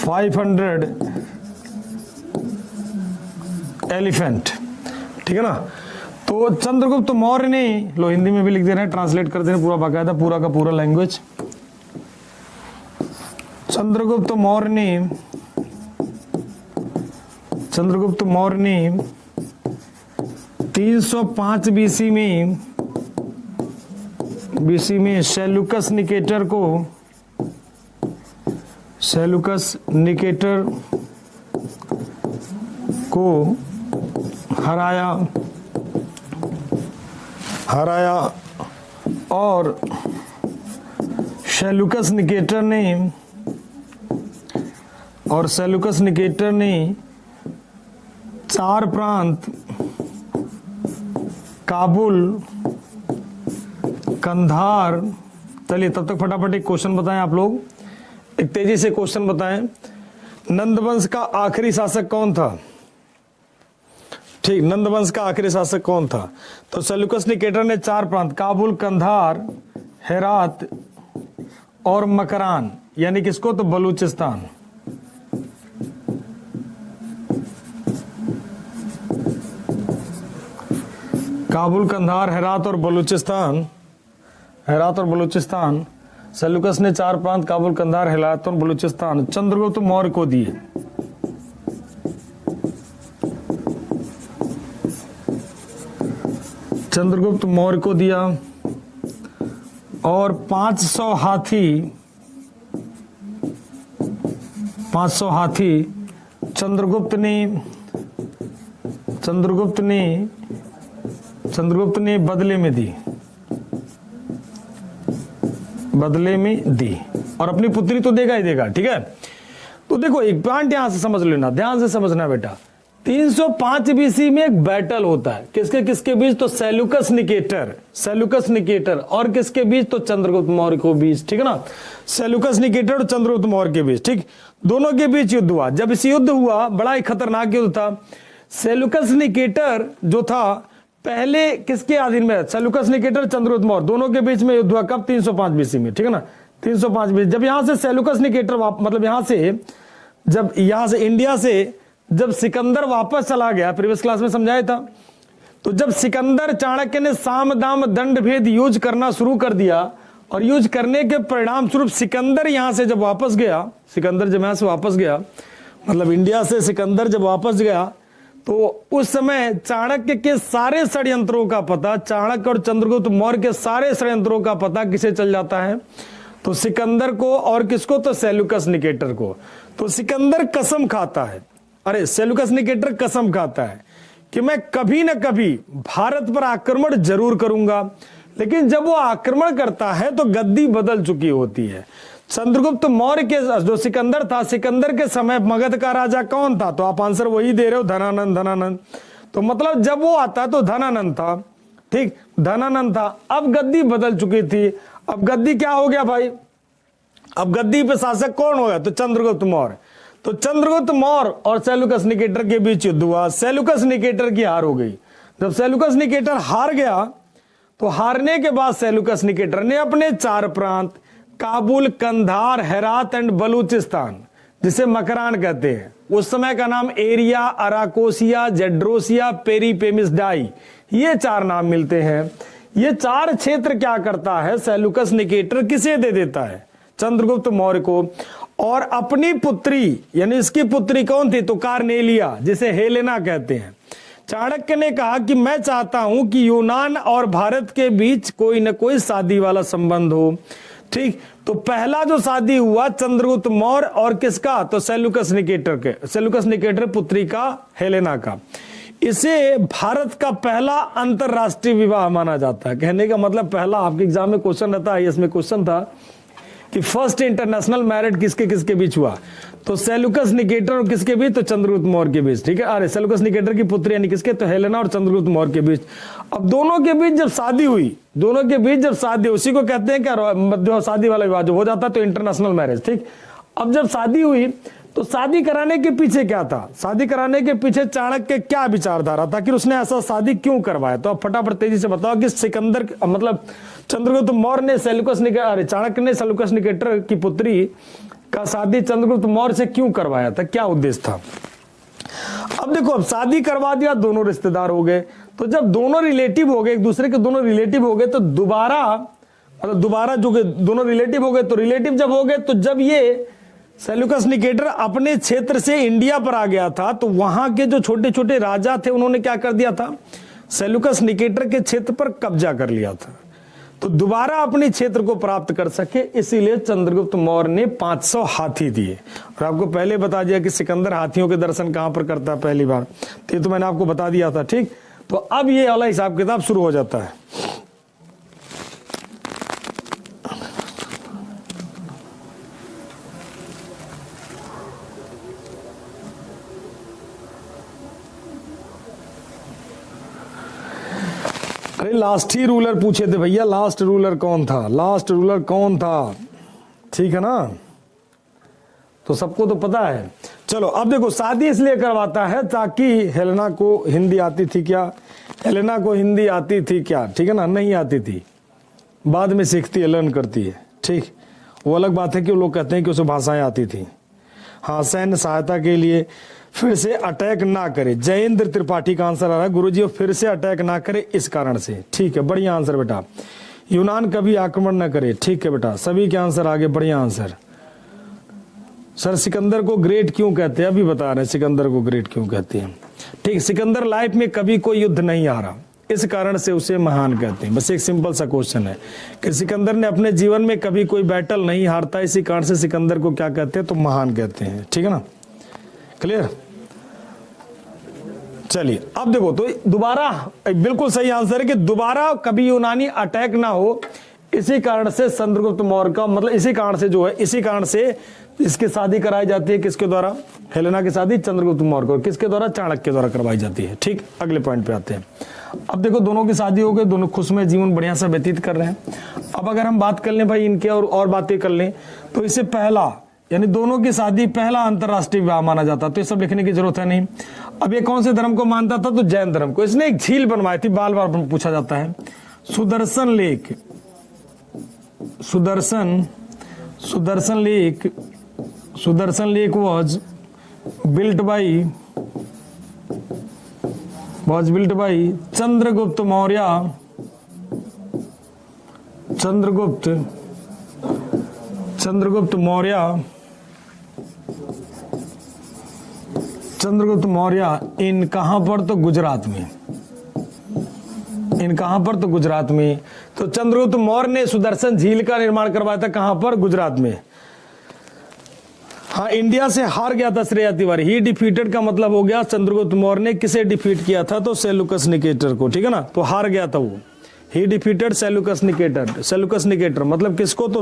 500 elephant. ठीक है ना। तो चंद्रगुप्त मौर्य ने, लो हिंदी में भी लिख दे रहे हैं, ट्रांसलेट कर दे रहे हैं पूरा बाकायदा, पूरा का पूरा लैंग्वेज। चंद्रगुप्त मौर्य ने 305 बीसी में सेल्यूकस निकेटर को हराया और सेल्यूकस निकेटर ने 4 प्रांत काबुल, कंधार। चलिए तब तक फटाफट एक क्वेश्चन बताएं आप लोग, एक तेजी से क्वेश्चन बताएं। नंदवंश का आखिरी शासक कौन था? ठीक, नंदवंश का आखिरी शासक कौन था? तो सेल्यूकस निकेटर ने 4 प्रांत काबुल, कंधार, हेरात और मकरान, यानी किसको? तो बलूचिस्तान। काबुल, कंधार, हेरात और बलूचिस्तान सेल्यूकस ने 4 प्रांत काबुल, कंधार, हेरात और बलूचिस्तान चंद्रगुप्त मौर्य को दिए। चंद्रगुप्त मौर्य को दिया और 500 हाथी चंद्रगुप्त ने बदले में दी और अपनी पुत्री तो देगा ही देगा। ठीक है। तो देखो एक पॉइंट यहां से समझ लेना, ध्यान से समझना बेटा। 305 बीसी में एक बैटल होता है, किसके बीच? तो सेल्यूकस निकेटर और किसके बीच? तो चंद्रगुप्त मौर्य के बीच। ठीक है ना। सेल्यूकस निकेटर और चंद्रगुप्त मौर्य के बीच, ठीक, दोनों के बीच युद्ध हुआ। जब इस युद्ध हुआ, बड़ा ही खतरनाक युद्ध था। सेल्यूकस निकेटर जो था पहले किसके अधीन में? सेल्यूकस निकेटर, चंद्रगुप्त मौर्य दोनों के बीच में युद्ध हुआ। कब? 305 बीसी में। ठीक है ना। 305 बीसी। जब यहां से सेल्यूकस निकेटर मतलब यहां से इंडिया से जब सिकंदर वापस चला गया, प्रीवियस क्लास में समझाया था, तो जब सिकंदर चाणक्य ने साम दाम दंड भेद यूज करना शुरू कर दिया और यूज करने के परिणाम स्वरूप सिकंदर यहां से जब वापस गया, मतलब इंडिया से सिकंदर जब वापस गया, तो उस समय चाणक्य के सारे षड्यंत्रों का पता, चाणक्य और चंद्रगुप्त मौर्य के सारे षड्यंत्रों का पता किसे चल जाता है? तो सिकंदर को। और किसको? तो सेल्यूकस निकेटर को। तो सिकंदर कसम खाता है, सेल्यूकस निकेटर कसम खाता है कि मैं कभी ना कभी भारत पर आक्रमण जरूर करूंगा। लेकिन जब वो आक्रमण करता है तो गद्दी बदल चुकी होती है। चंद्रगुप्त मौर्य के जो सिकंदर था, सिकंदर के समय मगध का राजा कौन था? तो आप आंसर वही दे रहे हो, धनानंद। तो मतलब जब वो आता तो धनानंद था। ठीक, धनानंद था। अब गद्दी बदल चुकी थी। अब गद्दी क्या हो गया भाई? अब गद्दी पे शासक कौन हो गया? तो चंद्रगुप्त मौर्य। तो चंद्रगुप्त मौर्य और सेल्यूकस निकेटर के बीच युद्ध हुआ। सेल्यूकस निकेटर की हार हो गई। जब सेल्यूकस निकेटर हार गया, तो हारने के बाद सेल्यूकस निकेटर ने अपने 4 प्रांत काबुल, कंधार, हेरात एंड बलूचिस्तान, जिसे मकरान कहते हैं, उस समय का नाम एरिया, अराकोसिया, जेड्रोसिया, पेरीपेमिसडाई, ये 4 नाम मिलते हैं। ये 4 क्षेत्र क्या करता है, सेल्यूकस निकेटर किसे दे देता है, चंद्रगुप्त मौर्य को, और अपनी पुत्री, यानी इसकी पुत्री कौन थी, तो कार्नेलिया, जिसे हेलेना कहते हैं। चाणक्य ने कहा कि मैं चाहता हूं कि यूनान और भारत के बीच कोई न कोई शादी वाला संबंध हो। ठीक, तो पहला जो शादी हुआ चंद्रगुप्त मौर्य और किसका, तो सेल्यूकस निकेटर के, सेल्यूकस निकेटर पुत्री का हेलेना का। इसे भारत का पहला अंतरराष्ट्रीय विवाह माना जाता है। कहने का मतलब पहला, आपके एग्जाम में क्वेश्चन रहता है, इसमें क्वेश्चन था कि फर्स्ट इंटरनेशनल मैरिज किसके किसके बीच हुआ, तो सेल्यूकस निकेटर और किसके बीच, तो चंद्रगुप्त मौर्य के बीच। ठीक है, अरे सेल्यूकस निकेटर की पुत्री यानी किसके, तो हेलेना और चंद्रगुप्त मौर्य के बीच। अब दोनों के बीच जब शादी हुई, दोनों के बीच जब शादी, उसी को कहते हैं क्या, शादी वाला विवाह जो हो जाता है तो इंटरनेशनल मैरिज। ठीक, अब जब शादी हुई तो शादी कराने के पीछे क्या था, शादी कराने के पीछे चाणक्य क्या विचारधारा था कि उसने ऐसा शादी क्यों करवाया, तो आप फटाफट तेजी से बताओ कि सिकंदर, मतलब चंद्रगुप्त मौर्य ने सेल्यूकस निकेटर, अरे चाणक्य ने सेल्यूकस निकेटर की पुत्री का शादी चंद्रगुप्त मौर्य से क्यों करवाया था, क्या उद्देश्य था। अब देखो, अब शादी करवा दिया, दोनों रिश्तेदार हो गए, तो जब दोनों रिलेटिव हो गए, एक दूसरे के दोनों रिलेटिव हो गए, तो दोबारा, मतलब दोबारा जो दोनों रिलेटिव हो गए, तो रिलेटिव जब हो गए, तो जब ये सेल्यूकस निकेटर अपने क्षेत्र से इंडिया पर आ गया था, तो वहां के जो छोटे छोटे राजा थे उन्होंने क्या कर दिया था, सेल्यूकस निकेटर के क्षेत्र पर कब्जा कर लिया था। तो दोबारा अपने क्षेत्र को प्राप्त कर सके, इसीलिए चंद्रगुप्त मौर्य ने 500 हाथी दिए। और आपको पहले बता दिया कि सिकंदर हाथियों के दर्शन कहां पर करता है पहली बार, तो मैंने आपको बता दिया था। ठीक, तो अब ये वाला हिसाब किताब शुरू हो जाता है। अरे लास्ट ही रूलर पूछे थे भैया, लास्ट रूलर कौन था, लास्ट रूलर कौन था, ठीक है ना, तो सबको तो पता है। चलो अब देखो, शादी इसलिए करवाता है ताकि हेलेना को हिंदी आती थी क्या, हेलेना को हिंदी आती थी क्या, ठीक है ना, नहीं आती थी, बाद में सीखती है, लर्न करती है। ठीक, वो अलग बात है कि वो लोग कहते हैं कि उसे भाषाएं आती थी। हाँ, सैन्य सहायता के लिए फिर से अटैक ना करे, जयेंद्र त्रिपाठी का आंसर आ रहा है गुरुजी, फिर से अटैक ना करे इस कारण से। ठीक है, बढ़िया आंसर बेटा। यूनान कभी आक्रमण ना करे, ठीक है बेटा, सभी के आंसर आगे, बढ़िया आंसर। सर सिकंदर को ग्रेट क्यों कहते हैं, अभी बता रहे हैं सिकंदर को ग्रेट क्यों कहते हैं। ठीक, सिकंदर लाइफ में कभी कोई युद्ध नहीं हारा, इस कारण से उसे महान कहते हैं। बस एक सिंपल सा क्वेश्चन है कि सिकंदर ने अपने जीवन में कभी कोई बैटल नहीं हारता, इसी कारण से सिकंदर को क्या कहते हैं, तो महान कहते हैं। ठीक है ना, क्लियर। चलिए अब देखो, तो दोबारा बिल्कुल सही आंसर है कि दोबारा कभी यूनानी अटैक ना हो, इसी कारण से चंद्रगुप्त मौर्य का, मतलब इसी कारण से जो है, इसी कारण से इसकी शादी कराई जाती है, किसके द्वारा, हेलेना की शादी चंद्रगुप्त मौर्य को, किसके द्वारा, चाणक्य के द्वारा करवाई जाती है। ठीक, अगले पॉइंट पे आते हैं। अब देखो, दोनों की शादी हो गई, दोनों खुशमय जीवन बढ़िया सा व्यतीत कर रहे हैं। अब अगर हम बात कर लें भाई इनके और बातें कर लें, तो इससे पहला, यानी दोनों की शादी पहला अंतरराष्ट्रीय विवाह माना जाता, तो ये सब लिखने की जरूरत है नहीं। अब ये कौन से धर्म को मानता था, तो जैन धर्म को। इसने एक झील बनवाई थी, बार बार पूछा जाता है, Sudarshan lake, Sudarshan lake was built by Chandragupta Maurya, इन कहां पर, तो गुजरात में, इन कहां पर, तो गुजरात में। तो चंद्रगुप्त मौर्य ने सुदर्शन झील का निर्माण करवाया था, कहां पर, गुजरात में। हाँ, इंडिया से हार गया था श्रेया तिवारी, ही डिफीटेड का मतलब हो गया चंद्रगुप्त मौर्य ने किसे डिफीट किया था, तो सेल्यूकस निकेटर को। ठीक है ना, तो हार गया था वो, ही डिफीटेड सेल्यूकस निकेटर मतलब किसको, तो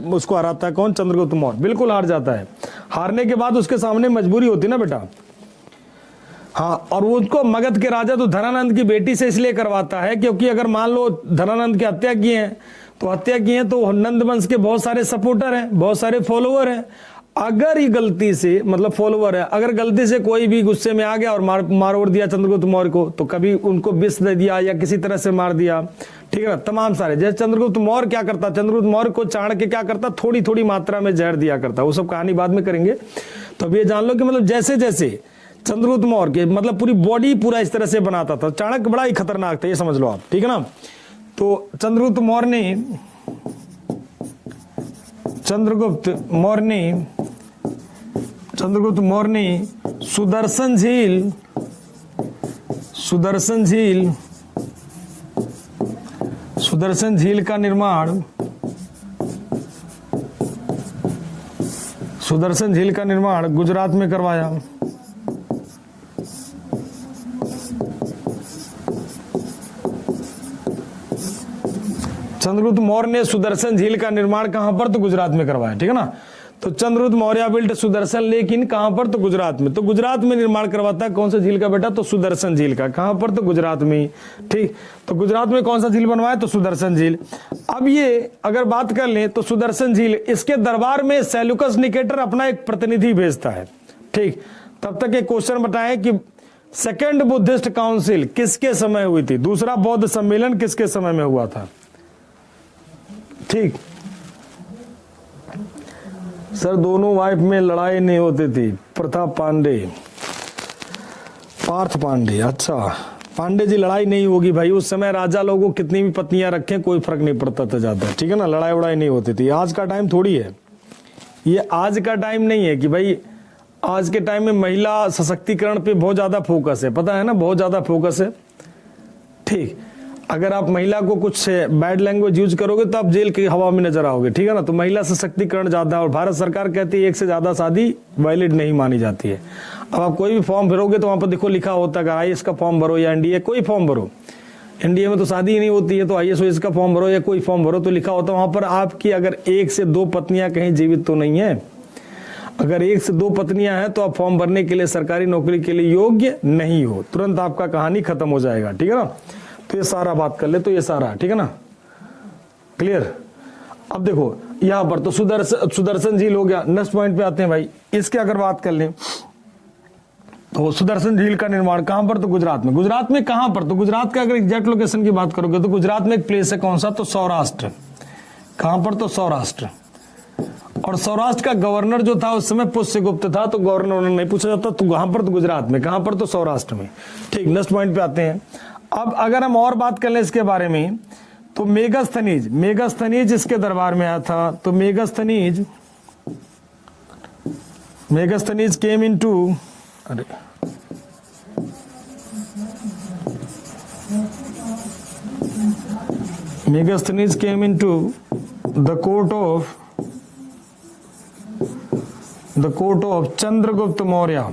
उसको हराता है कौन, चंद्रगुप्त मौर्य, बिल्कुल हार जाता है। हारने के बाद उसके सामने मजबूरी होती ना बेटा। हाँ, और वो उसको मगध के राजा तो धनानंद की बेटी से इसलिए करवाता है क्योंकि अगर मान लो धनानंद की हत्या की है, तो नंद वंश के बहुत सारे सपोर्टर हैं, बहुत सारे फॉलोअर हैं। अगर ये गलती से, मतलब फॉलोअर है, अगर गलती से कोई भी गुस्से में आ गया और मार ओढ़ दिया चंद्रगुप्त मौर्य को, तो कभी उनको विष दे दिया या किसी तरह से मार दिया, ठीक है ना, तमाम सारे। जैसे चंद्रगुप्त मौर्य क्या करता, चंद्रगुप्त मौर्य को चाणक्य क्या करता, थोड़ी थोड़ी मात्रा में जहर दिया करता, वो सब कहानी बाद में करेंगे। तो अब ये जान लो कि मतलब जैसे जैसे चंद्रगुप्त मौर्य के, मतलब पूरी बॉडी पूरा इस तरह से बनाता था, चाणक्य बड़ा ही खतरनाक था, ये समझ लो आप, ठीक है ना। तो चंद्रगुप्त मौर्य सुदर्शन झील का निर्माण गुजरात में करवाया। चंद्रगुप्त मौर्य ने सुदर्शन झील का निर्माण कहां पर? तो गुजरात में करवाया, ठीक है ना। तो Chandragupta Maurya built Sudarshan lake in कहां पर? तो गुजरात में। तो गुजरात में निर्माण करवाता है कौन सा झील का बेटा? तो सुदर्शन झील का। कहां पर? तो गुजरात में, ठीक। तो गुजरात में कौन सा झील बनवाया? तो सुदर्शन झील। अब ये अगर बात कर लें तो सुदर्शन झील, इसके दरबार में सेल्यूकस निकेटर अपना एक प्रतिनिधि भेजता है, ठीक। तब तक एक क्वेश्चन बताएं कि सेकेंड बुद्धिस्ट काउंसिल किसके समय हुई थी? दूसरा बौद्ध सम्मेलन किसके समय में हुआ था? ठीक सर, दोनों वाइफ में लड़ाई नहीं होती थी। प्रताप पांडे, पार्थ पांडे। अच्छा, पांडे जी लड़ाई नहीं होगी भाई, उस समय राजा लोगों को कितनी भी पत्नियां रखें कोई फर्क नहीं पड़ता था ज्यादा, ठीक है ना। लड़ाई वड़ाई नहीं होती थी। आज का टाइम थोड़ी है ये, आज का टाइम नहीं है कि भाई आज के टाइम में महिला सशक्तिकरण पे बहुत ज्यादा फोकस है, पता है ना, बहुत ज्यादा फोकस है, ठीक। अगर आप महिला को कुछ बैड लैंग्वेज यूज करोगे तो आप जेल की हवा में नजर आओगे, ठीक है ना। तो महिला सशक्तिकरण ज्यादा है और भारत सरकार कहती है एक से ज्यादा शादी वैलिड नहीं मानी जाती है। अब आप कोई भी फॉर्म भरोगे तो वहां पर देखो लिखा होता है आईएएस का फॉर्म भरो या एनडीए कोई फॉर्म भरो, एनडीए में तो शादी ही नहीं होती है, तो आईएएस का फॉर्म भरो या कोई फॉर्म भरो तो लिखा होता है वहां पर आपकी अगर 1 से 2 पत्नियां कहीं जीवित तो नहीं है। अगर 1 से 2 पत्नियां हैं तो आप फॉर्म भरने के लिए सरकारी नौकरी के लिए योग्य नहीं हो, तुरंत आपका कहानी खत्म हो जाएगा, ठीक है ना। तो ये सारा बात कर ले, तो ये सारा, ठीक है ना, क्लियर। अब देखो यहां पर तो सुदर्शन झील हो गया। नेक्स्ट पॉइंट पे आते हैं भाई, इसके अगर बात कर लें तो सुदर्शन झील का निर्माण कहां पर? तो गुजरात में। गुजरात में कहां पर? तो गुजरात का अगर एग्जैक्ट लोकेशन की बात करोगे तो गुजरात में एक प्लेस है, कौन सा? तो सौराष्ट्र। कहां पर? तो सौराष्ट्र। और सौराष्ट्र का गवर्नर जो था उस समय पुष्यगुप्त था, तो गवर्नर नहीं पूछा जाता, तो कहां पर? तो गुजरात में। कहां पर? तो सौराष्ट्र में, ठीक। नेक्स्ट पॉइंट पे आते हैं। अब अगर हम और बात कर लें इसके बारे में तो मेगास्थनीज इसके दरबार में आया था। तो मेगास्थनीज केम इनटू, अरे Megasthenes came into the court of Chandragupta Maurya.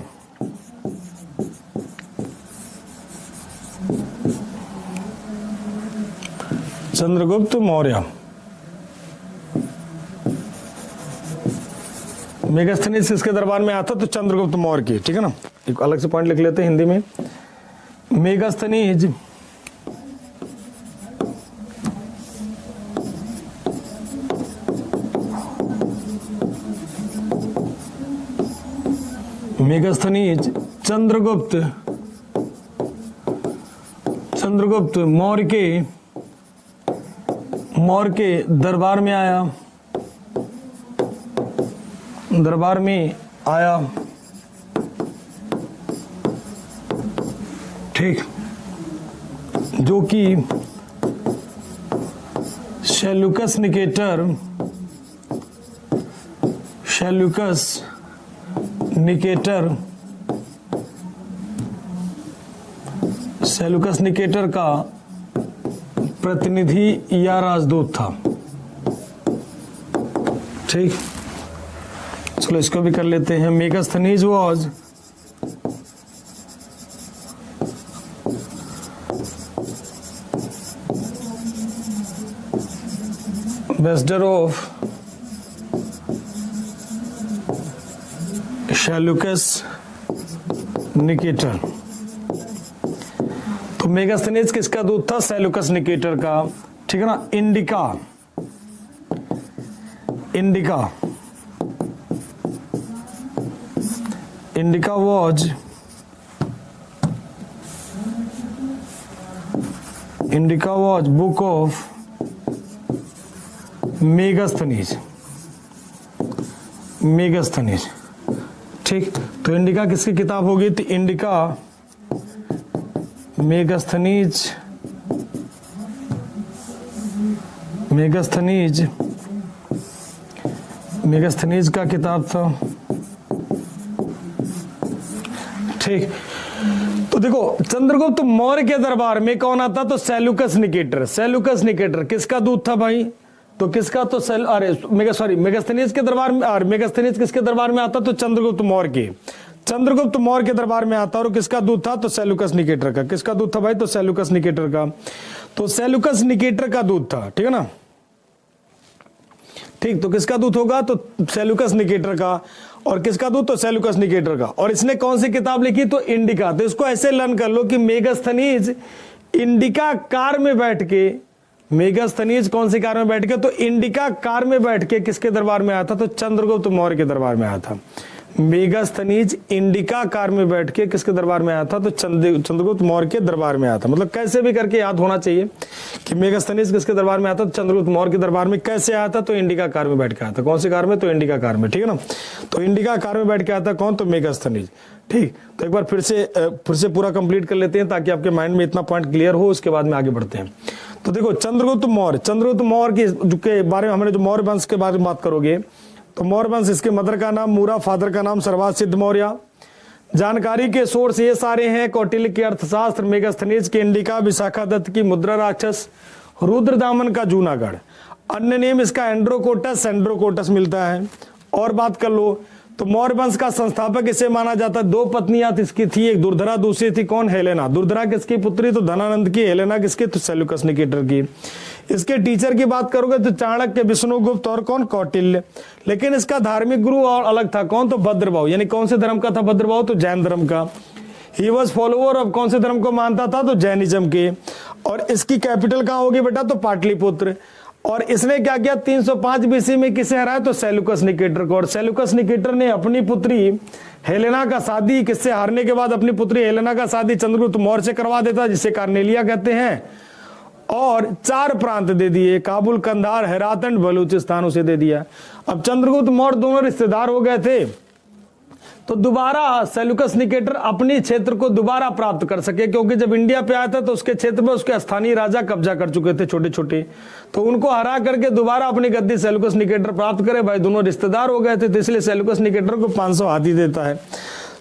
Chandragupta Maurya. Megasthenes किसके दरबार में आता? तो चंद्रगुप्त मौर्य की, ठीक है ना। एक अलग से पॉइंट लिख लेते हैं हिंदी में। मेगास्थनीज चंद्रगुप्त मौर्य के दरबार में आया, ठीक। जो कि सेल्यूकस निकेटर का प्रतिनिधि या राजदूत था, ठीक। चलो इसको भी कर लेते हैं। Megasthenes was ambassador of Seleucus Nicator. तो मेगास्थनीज किसका दूत था? सेल्यूकस निकेटर का, ठीक है ना। Indica was book of Megasthenes, ठीक। तो इंडिका किसकी किताब होगी? तो इंडिका मेगास्थनीज मेगास्थनीज का किताब था। ठीक, तो देखो चंद्रगुप्त मौर्य के दरबार में कौन आता? तो सेल्यूकस निकेटर। सेल्यूकस निकेटर किसका दूत था भाई? तो किसका? तो मेगास्थनीज के दरबार में। और मेगास्थनीज किसके दरबार में आता? तो चंद्रगुप्त मौर्य के। चंद्रगुप्त मौर्य के दरबार में आता, और किसका दूत था? तो सेल्यूकस निकेटर का। किसका दूत था भाई? तो सेल्यूकस निकेटर का। तो सेल्यूकस निकेटर का दूत था, ठीक है ना। ठीक, तो किसका दूत होगा? तो सेल्यूकस निकेटर का। और किसका दूत? तो सेल्यूकस निकेटर का। और इसने कौन सी किताब लिखी? तो इंडिका। तो इसको ऐसे लर्न कर लो कि मेगास्थनीज इंडिका कार में बैठ के, मेगास्थनीज कौन सी कार में बैठ के? तो इंडिका कार में बैठ के किसके दरबार में आया था? तो चंद्रगुप्त मौर्य के दरबार में आया था। मेगास्थनीज इंडिका कार में बैठ के किसके दरबार में आया था? तो चंद्रगुप्त मौर्य के दरबार में आया था। मतलब कैसे भी करके याद होना चाहिए कि मेगास्थनीज किसके दरबार में आया था? तो चंद्रगुप्त मौर्य के दरबार में। कैसे आया था? तो इंडिका कार में बैठ के आया था। कौन सी कार में? तो इंडिका कार में, ठीक है ना। तो इंडिका कार में बैठ के आया था कौन? तो मेगास्थनीज। ठीक, तो एक बार फिर से पूरा कंप्लीट कर लेते हैं ताकि आपके माइंड में इतना पॉइंट क्लियर हो, उसके बाद में आगे बढ़ते हैं। तो देखो चंद्रगुप्त मौर्य के बारे में, हमने जो मौर्य वंश के बारे में बात करोगे तो मौर्य वंश, इसके मदर का नाम मूरा, फादर का नाम सर्वासिद्ध मौर्य। जानकारी के सोर्स ये सारे हैं: कौटिल्य के अर्थशास्त्र, मेगास्थनीज के इंडिका, विशाखा दत्त की मुद्रा राक्षस, रुद्रदामन का जूनागढ़। अन्य नेम इसका एंड्रोकोटस मिलता है। और बात कर लो तो मौर्य वंश का संस्थापक इसे माना जाता है। 2 पत्नियां इसकी थी, एक दुर्धरा, दूसरी थी कौन? हेलेना। दुर्धरा किसकी पुत्री? तो धनानंद की। हेलेना किसकी? तो सेल्यूकस निकेटर की। इसके टीचर की बात करोगे तो चाणक्य, विष्णुगुप्त और कौन? कौटिल्य। लेकिन इसका धार्मिक गुरु और अलग था, कौन? तो भद्रभाव। यानी कौन से धर्म का था भद्रभाव? तो जैन धर्म का। ही वॉज फॉलोअर ऑफ कौन से धर्म को मानता था? तो जैनिज्म के। और इसकी कैपिटल कहां होगी बेटा? तो पाटलिपुत्र। और इसने क्या किया? 305 बीसी में किसे हराया? तो सेल्यूकस निकेटर को। और सेल्यूकस निकेटर ने अपनी पुत्री हेलेना का शादी, किससे हारने के बाद अपनी पुत्री हेलेना का शादी चंद्रगुप्त मौर्य से करवा देता, जिसे कार्नेलिया कहते हैं। और 4 प्रांत दे दिए: काबुल, कंधार, हेरात एंड बलूचिस्तान उसे दे दिया। अब चंद्रगुप्त मौर्य दोनों रिश्तेदार हो गए थे, तो दोबारा सेल्यूकस निकेटर अपनी क्षेत्र को दोबारा प्राप्त कर सके, क्योंकि जब इंडिया पे आया था तो उसके क्षेत्र में उसके स्थानीय राजा कब्जा कर चुके थे छोटे छोटे, तो उनको हरा करके दोबारा अपनी गद्दी सेल्यूकस निकेटर प्राप्त करे। भाई दोनों रिश्तेदार हो गए थे, तो इसलिए सेल्यूकस निकेटर को 500 हाथी देता है।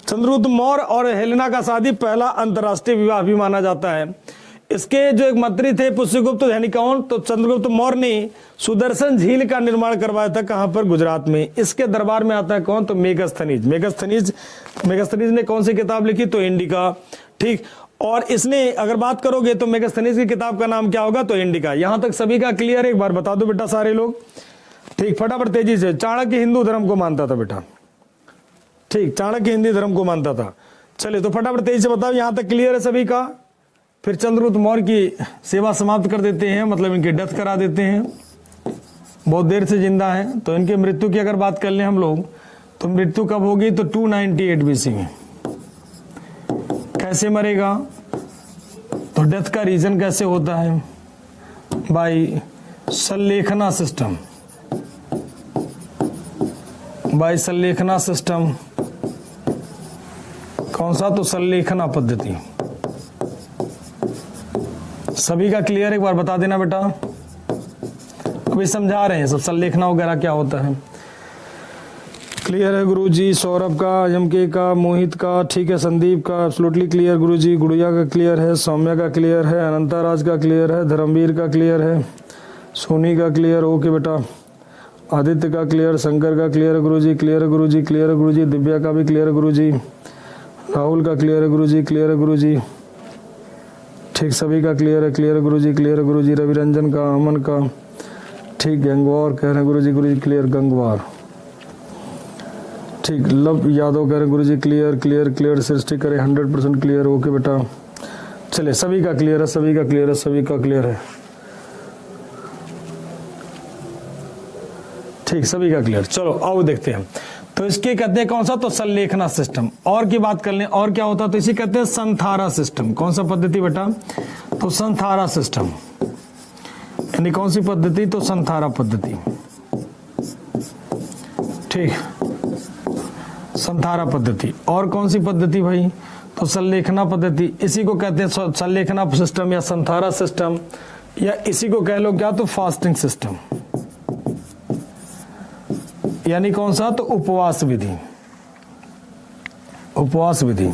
चंद्रगुप्त मौर्य और हेलेना का शादी पहला अंतरराष्ट्रीय विवाह भी माना जाता है। इसके जो एक मंत्री थे पुष्यगुप्त, यानी कौन? तो चंद्रगुप्त मौर्य ने सुदर्शन झील का निर्माण करवाया था। कहां पर? गुजरात में। इसके दरबार में आता है कौन? तो मेगास्थनीज ने कौन सी किताब लिखी? तो इंडिका। ठीक, और इसने अगर बात करोगे तो मेगास्थनीज की किताब का नाम क्या होगा? तो इंडिका। यहां तक सभी का क्लियर है? एक बार बता दो बेटा सारे लोग। ठीक, फटाफट तेजी से। चाणक्य हिंदू धर्म को मानता था बेटा। ठीक, चाणक्य हिंदू धर्म को मानता था। चलिए तो फटाफट तेजी से बताओ, यहां तक क्लियर है सभी का? फिर चंद्रगुप्त मौर्य की सेवा समाप्त कर देते हैं, मतलब इनकी डेथ करा देते हैं। बहुत देर से जिंदा हैं, तो इनकी मृत्यु की अगर बात कर लें हम लोग, तो मृत्यु कब होगी? तो 298 बीसी में। कैसे मरेगा? तो डेथ का रीजन कैसे होता है? By Sallekhana system. By Sallekhana system. कौन सा? तो संलेखना पद्धति। सभी का क्लियर? एक बार बता देना बेटा। अभी समझा रहे हैं सब संलेखना वगैरह क्या होता है। क्लियर है गुरुजी? सौरभ का, एमके का, मोहित का, ठीक है, संदीप का एब्सोल्युटली क्लियर गुरुजी। गुड़िया का क्लियर है, सौम्या का क्लियर है, अनंताराज का क्लियर है, धर्मवीर का क्लियर है, सोनी का क्लियर, ओके बेटा, आदित्य का क्लियर, शंकर का क्लियर है गुरुजी, क्लियर है गुरुजी, क्लियर है गुरुजी, दिव्या का भी क्लियर है गुरुजी, राहुल का क्लियर है गुरुजी, क्लियर है गुरुजी, ठीक, सभी का क्लियर है, क्लियर है गुरुजी, क्लियर है गुरुजी, रविरंजन का, अमन का, ठीक, गंगवार कह रहे हैं गुरुजी, गुरुजी क्लियर, गंगवार, ठीक, लव यादव कह रहे हैं गुरुजी क्लियर क्लियर क्लियर, सृष्टि करे 100% क्लियर, ओके बेटा, चलिए सभी का क्लियर है, सभी का क्लियर है, सभी का क्लियर है, ठीक, सभी का क्लियर। चलो आओ देखते हैं, तो इसके कहते हैं कौन सा, तो संलेखना सिस्टम। और की बात कर लें और क्या होता है, तो इसे कहते हैं संथारा सिस्टम। कौन सा पद्धति बेटा, तो संथारा सिस्टम, यानी कौन सी पद्धति, तो संथारा पद्धति, ठीक, संथारा पद्धति। और कौन सी पद्धति भाई, तो संलेखना पद्धति, इसी को कहते हैं संलेखना सिस्टम या संथारा सिस्टम, या इसी को कह लो क्या, तो फास्टिंग सिस्टम, यानी कौन सा, तो उपवास विधि। उपवास विधि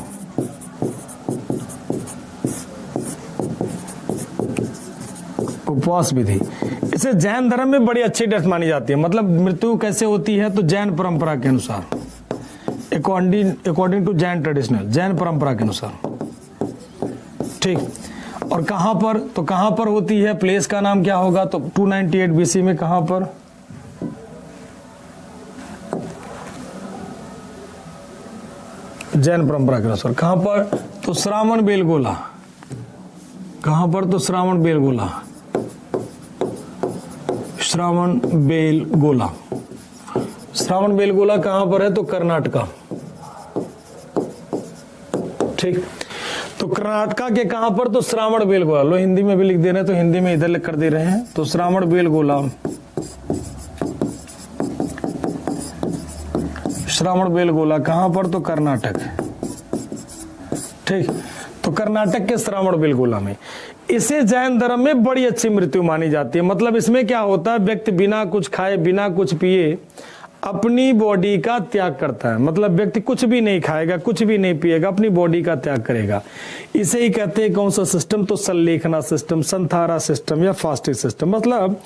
उपवास विधि, इसे जैन धर्म में बड़ी अच्छी डेथ मानी जाती है। मतलब मृत्यु कैसे होती है, तो जैन परंपरा के अनुसार, according to Jain traditional, Jain परंपरा के अनुसार, ठीक। और कहां पर, तो कहां पर होती है, प्लेस का नाम क्या होगा, तो 298 बीसी में कहां पर, जैन परंपरा के अनुसार कहां पर, तो श्रावण बेलगोला। कहां पर, तो श्रावण बेलगोला, श्रावण बेलगोला। श्रावण बेलगोला कहां पर है, तो कर्नाटका, ठीक। तो कर्नाटका के कहां पर, तो श्रावण बेलगोला। लो हिंदी में भी लिख दे रहे हैं, तो हिंदी में इधर लिख कर दे रहे हैं, तो श्रावण बेलगोला, श्रावण बेलगोला कहां पर, तो कर्नाटक, ठीक। तो कर्नाटक के श्रावण बेलगोला में, इसे जैन धर्म में बड़ी अच्छी मृत्यु मानी जाती है। मतलब इसमें क्या होता है, व्यक्ति बिना कुछ खाए बिना कुछ पिए अपनी बॉडी का त्याग करता है। मतलब व्यक्ति कुछ भी नहीं खाएगा, कुछ भी नहीं पिएगा, अपनी बॉडी का त्याग करेगा। इसे ही कहते हैं कौन सा सिस्टम, तो संलेखना सिस्टम, संथारा सिस्टम या फास्टिंग सिस्टम। मतलब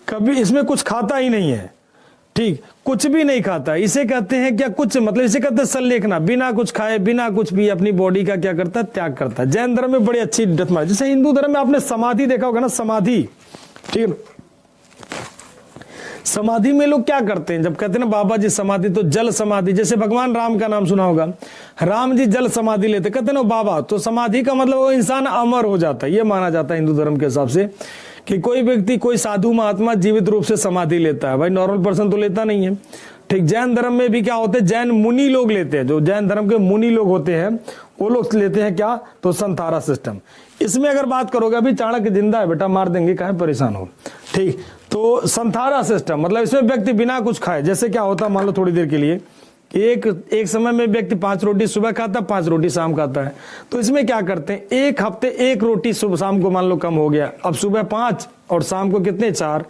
कभी इसमें कुछ खाता ही नहीं है, ठीक, कुछ भी नहीं खाता। इसे कहते हैं क्या, कुछ, मतलब इसे कहते हैं संलेखना, बिना कुछ खाए बिना कुछ पिए अपनी बॉडी का क्या करता है, त्याग करता है। जैन धर्म में बड़ी अच्छी डेथ मानी। जैसे हिंदू धर्म में आपने समाधि देखा होगा ना, समाधि, ठीक है। समाधि में लोग क्या करते हैं, जब कहते हैं ना बाबा जी समाधि, तो जल समाधि, जैसे भगवान राम का नाम सुना होगा, राम जी जल समाधि लेते, कहते हैं ना बाबा, तो समाधि का मतलब वो इंसान अमर हो जाता है। ये माना जाता है हिंदू धर्म के हिसाब से कि कोई व्यक्ति, कोई साधु महात्मा जीवित रूप से समाधि लेता है। भाई नॉर्मल पर्सन तो लेता नहीं है, ठीक। जैन धर्म में भी क्या होते हैं, जैन मुनि लोग लेते हैं, जो जैन धर्म के मुनि लोग होते हैं वो लोग लेते हैं क्या, तो संथारा सिस्टम। इसमें अगर बात करोगे, अभी चाणक्य जिंदा है बेटा, मार देंगे, काहे परेशान हो, ठीक। तो संथारा सिस्टम मतलब इसमें व्यक्ति बिना कुछ खाए, जैसे क्या होता है, मान लो थोड़ी देर के लिए एक समय में व्यक्ति 5 रोटी सुबह खाता है, 5 रोटी शाम खाता है। तो इसमें क्या करते हैं, एक हफ्ते 1 रोटी सुबह शाम को मान लो कम हो गया, अब सुबह 5 और शाम को कितने, 4,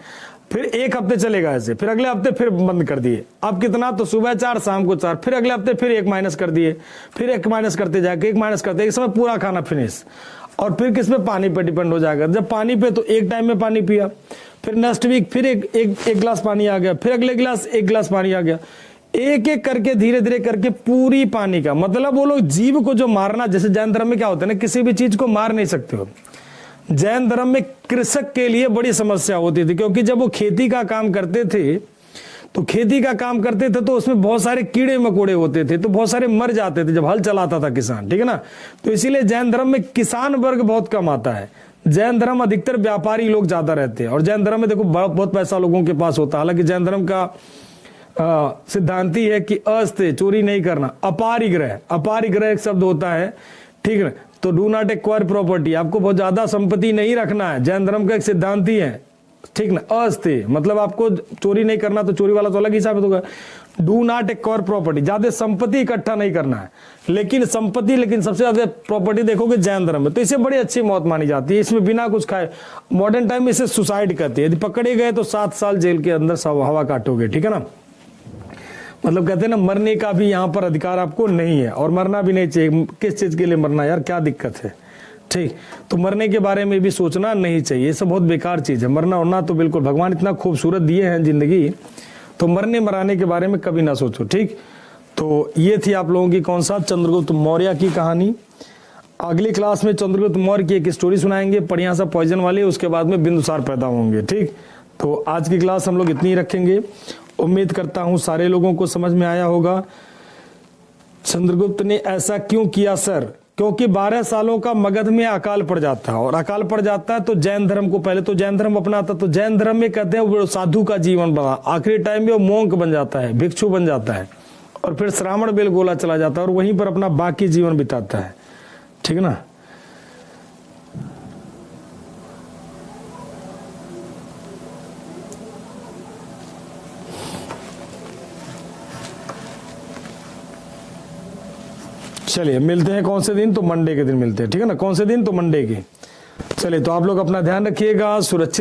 फिर 1 हफ्ते चलेगा ऐसे, फिर अगले हफ्ते फिर बंद कर दिए, अब कितना, तो सुबह 4 शाम को 4, फिर अगले हफ्ते फिर 1 माइनस कर दिए, फिर 1 माइनस करते जाके 1 माइनस करते, एक समय पूरा खाना फिनिश। और फिर किस पे, पानी पे डिपेंड हो जाएगा। जब पानी पे, तो एक टाइम में पानी पिया, फिर नेक्स्ट वीक फिर एक गिलास पानी आ गया, फिर अगले गिलास 1 गिलास पानी आ गया, एक एक करके धीरे धीरे करके पूरी पानी का। मतलब वो लोग जीव को जो मारना, जैसे जैन धर्म में क्या होता है ना, किसी भी चीज को मार नहीं सकते हो। जैन धर्म में कृषक के लिए बड़ी समस्या होती थी, क्योंकि जब वो खेती का काम करते थे, तो खेती का काम करते थे तो उसमें बहुत सारे कीड़े मकोड़े होते थे, तो बहुत सारे मर जाते थे जब हल चलाता था किसान, ठीक है ना। तो इसीलिए जैन धर्म में किसान वर्ग बहुत कम आता है। जैन धर्म अधिकतर व्यापारी लोग ज्यादा रहते हैं। और जैन धर्म में देखो बहुत पैसा लोगों के पास होता है। हालांकि जैन धर्म का सिद्धांत ही है कि अस्ते, चोरी नहीं करना, अपारिग्रह, अपारिग्रह एक शब्द होता है, ठीक है। तो डू नॉट एक्वायर प्रॉपर्टी, आपको बहुत ज्यादा संपत्ति नहीं रखना है, जैन धर्म का एक सिद्धांत ही है, ठीक ना। अस्ते मतलब आपको चोरी नहीं करना, तो चोरी वाला तो अलग ही साबित होगा। डू नॉट एक्वायर प्रॉपर्टी, ज्यादा संपत्ति इकट्ठा नहीं करना है, लेकिन सबसे ज्यादा प्रॉपर्टी देखोगे जैन धर्म में, तो इसे बड़ी अच्छी मौत मानी जाती है। इसमें बिना कुछ खाए, मॉडर्न टाइम में इसे सुसाइड कहते हैं। यदि पकड़े गए तो 7 साल जेल के अंदर हवा काटोगे, ठीक है ना। मतलब कहते हैं ना, मरने का भी यहाँ पर अधिकार आपको नहीं है, और मरना भी नहीं चाहिए। किस चीज के लिए मरना यार, क्या दिक्कत है, ठीक। तो मरने के बारे में भी सोचना नहीं चाहिए, ये सब बहुत बेकार चीज है। मरना उड़ना तो बिल्कुल, भगवान इतना खूबसूरत दिए हैं जिंदगी, तो मरने मराने के बारे में कभी ना सोचो, ठीक। तो ये थी आप लोगों की कौन सा, चंद्रगुप्त मौर्य की कहानी। अगली क्लास में चंद्रगुप्त मौर्य की एक स्टोरी सुनाएंगे, बढ़िया सा पॉइजन वाली, उसके बाद में बिंदुसार पैदा होंगे, ठीक। तो आज की क्लास हम लोग इतनी ही रखेंगे। उम्मीद करता हूं सारे लोगों को समझ में आया होगा। चंद्रगुप्त ने ऐसा क्यों किया सर, क्योंकि 12 सालों का मगध में अकाल पड़ जाता है, और अकाल पड़ जाता है तो जैन धर्म को, पहले तो जैन धर्म अपनाता, तो जैन धर्म में कहते हैं वो साधु का जीवन बना, आखिरी टाइम में वो मोंक बन जाता है, भिक्षु बन जाता है, और फिर श्रावण बेलगोला चला जाता है और वहीं पर अपना बाकी जीवन बिताता है, ठीक है ना। चलिए मिलते हैं कौन से दिन, तो मंडे के दिन मिलते हैं, ठीक है ना। कौन से दिन, तो मंडे के। चलिए, तो आप लोग अपना ध्यान रखिएगा, सुरक्षित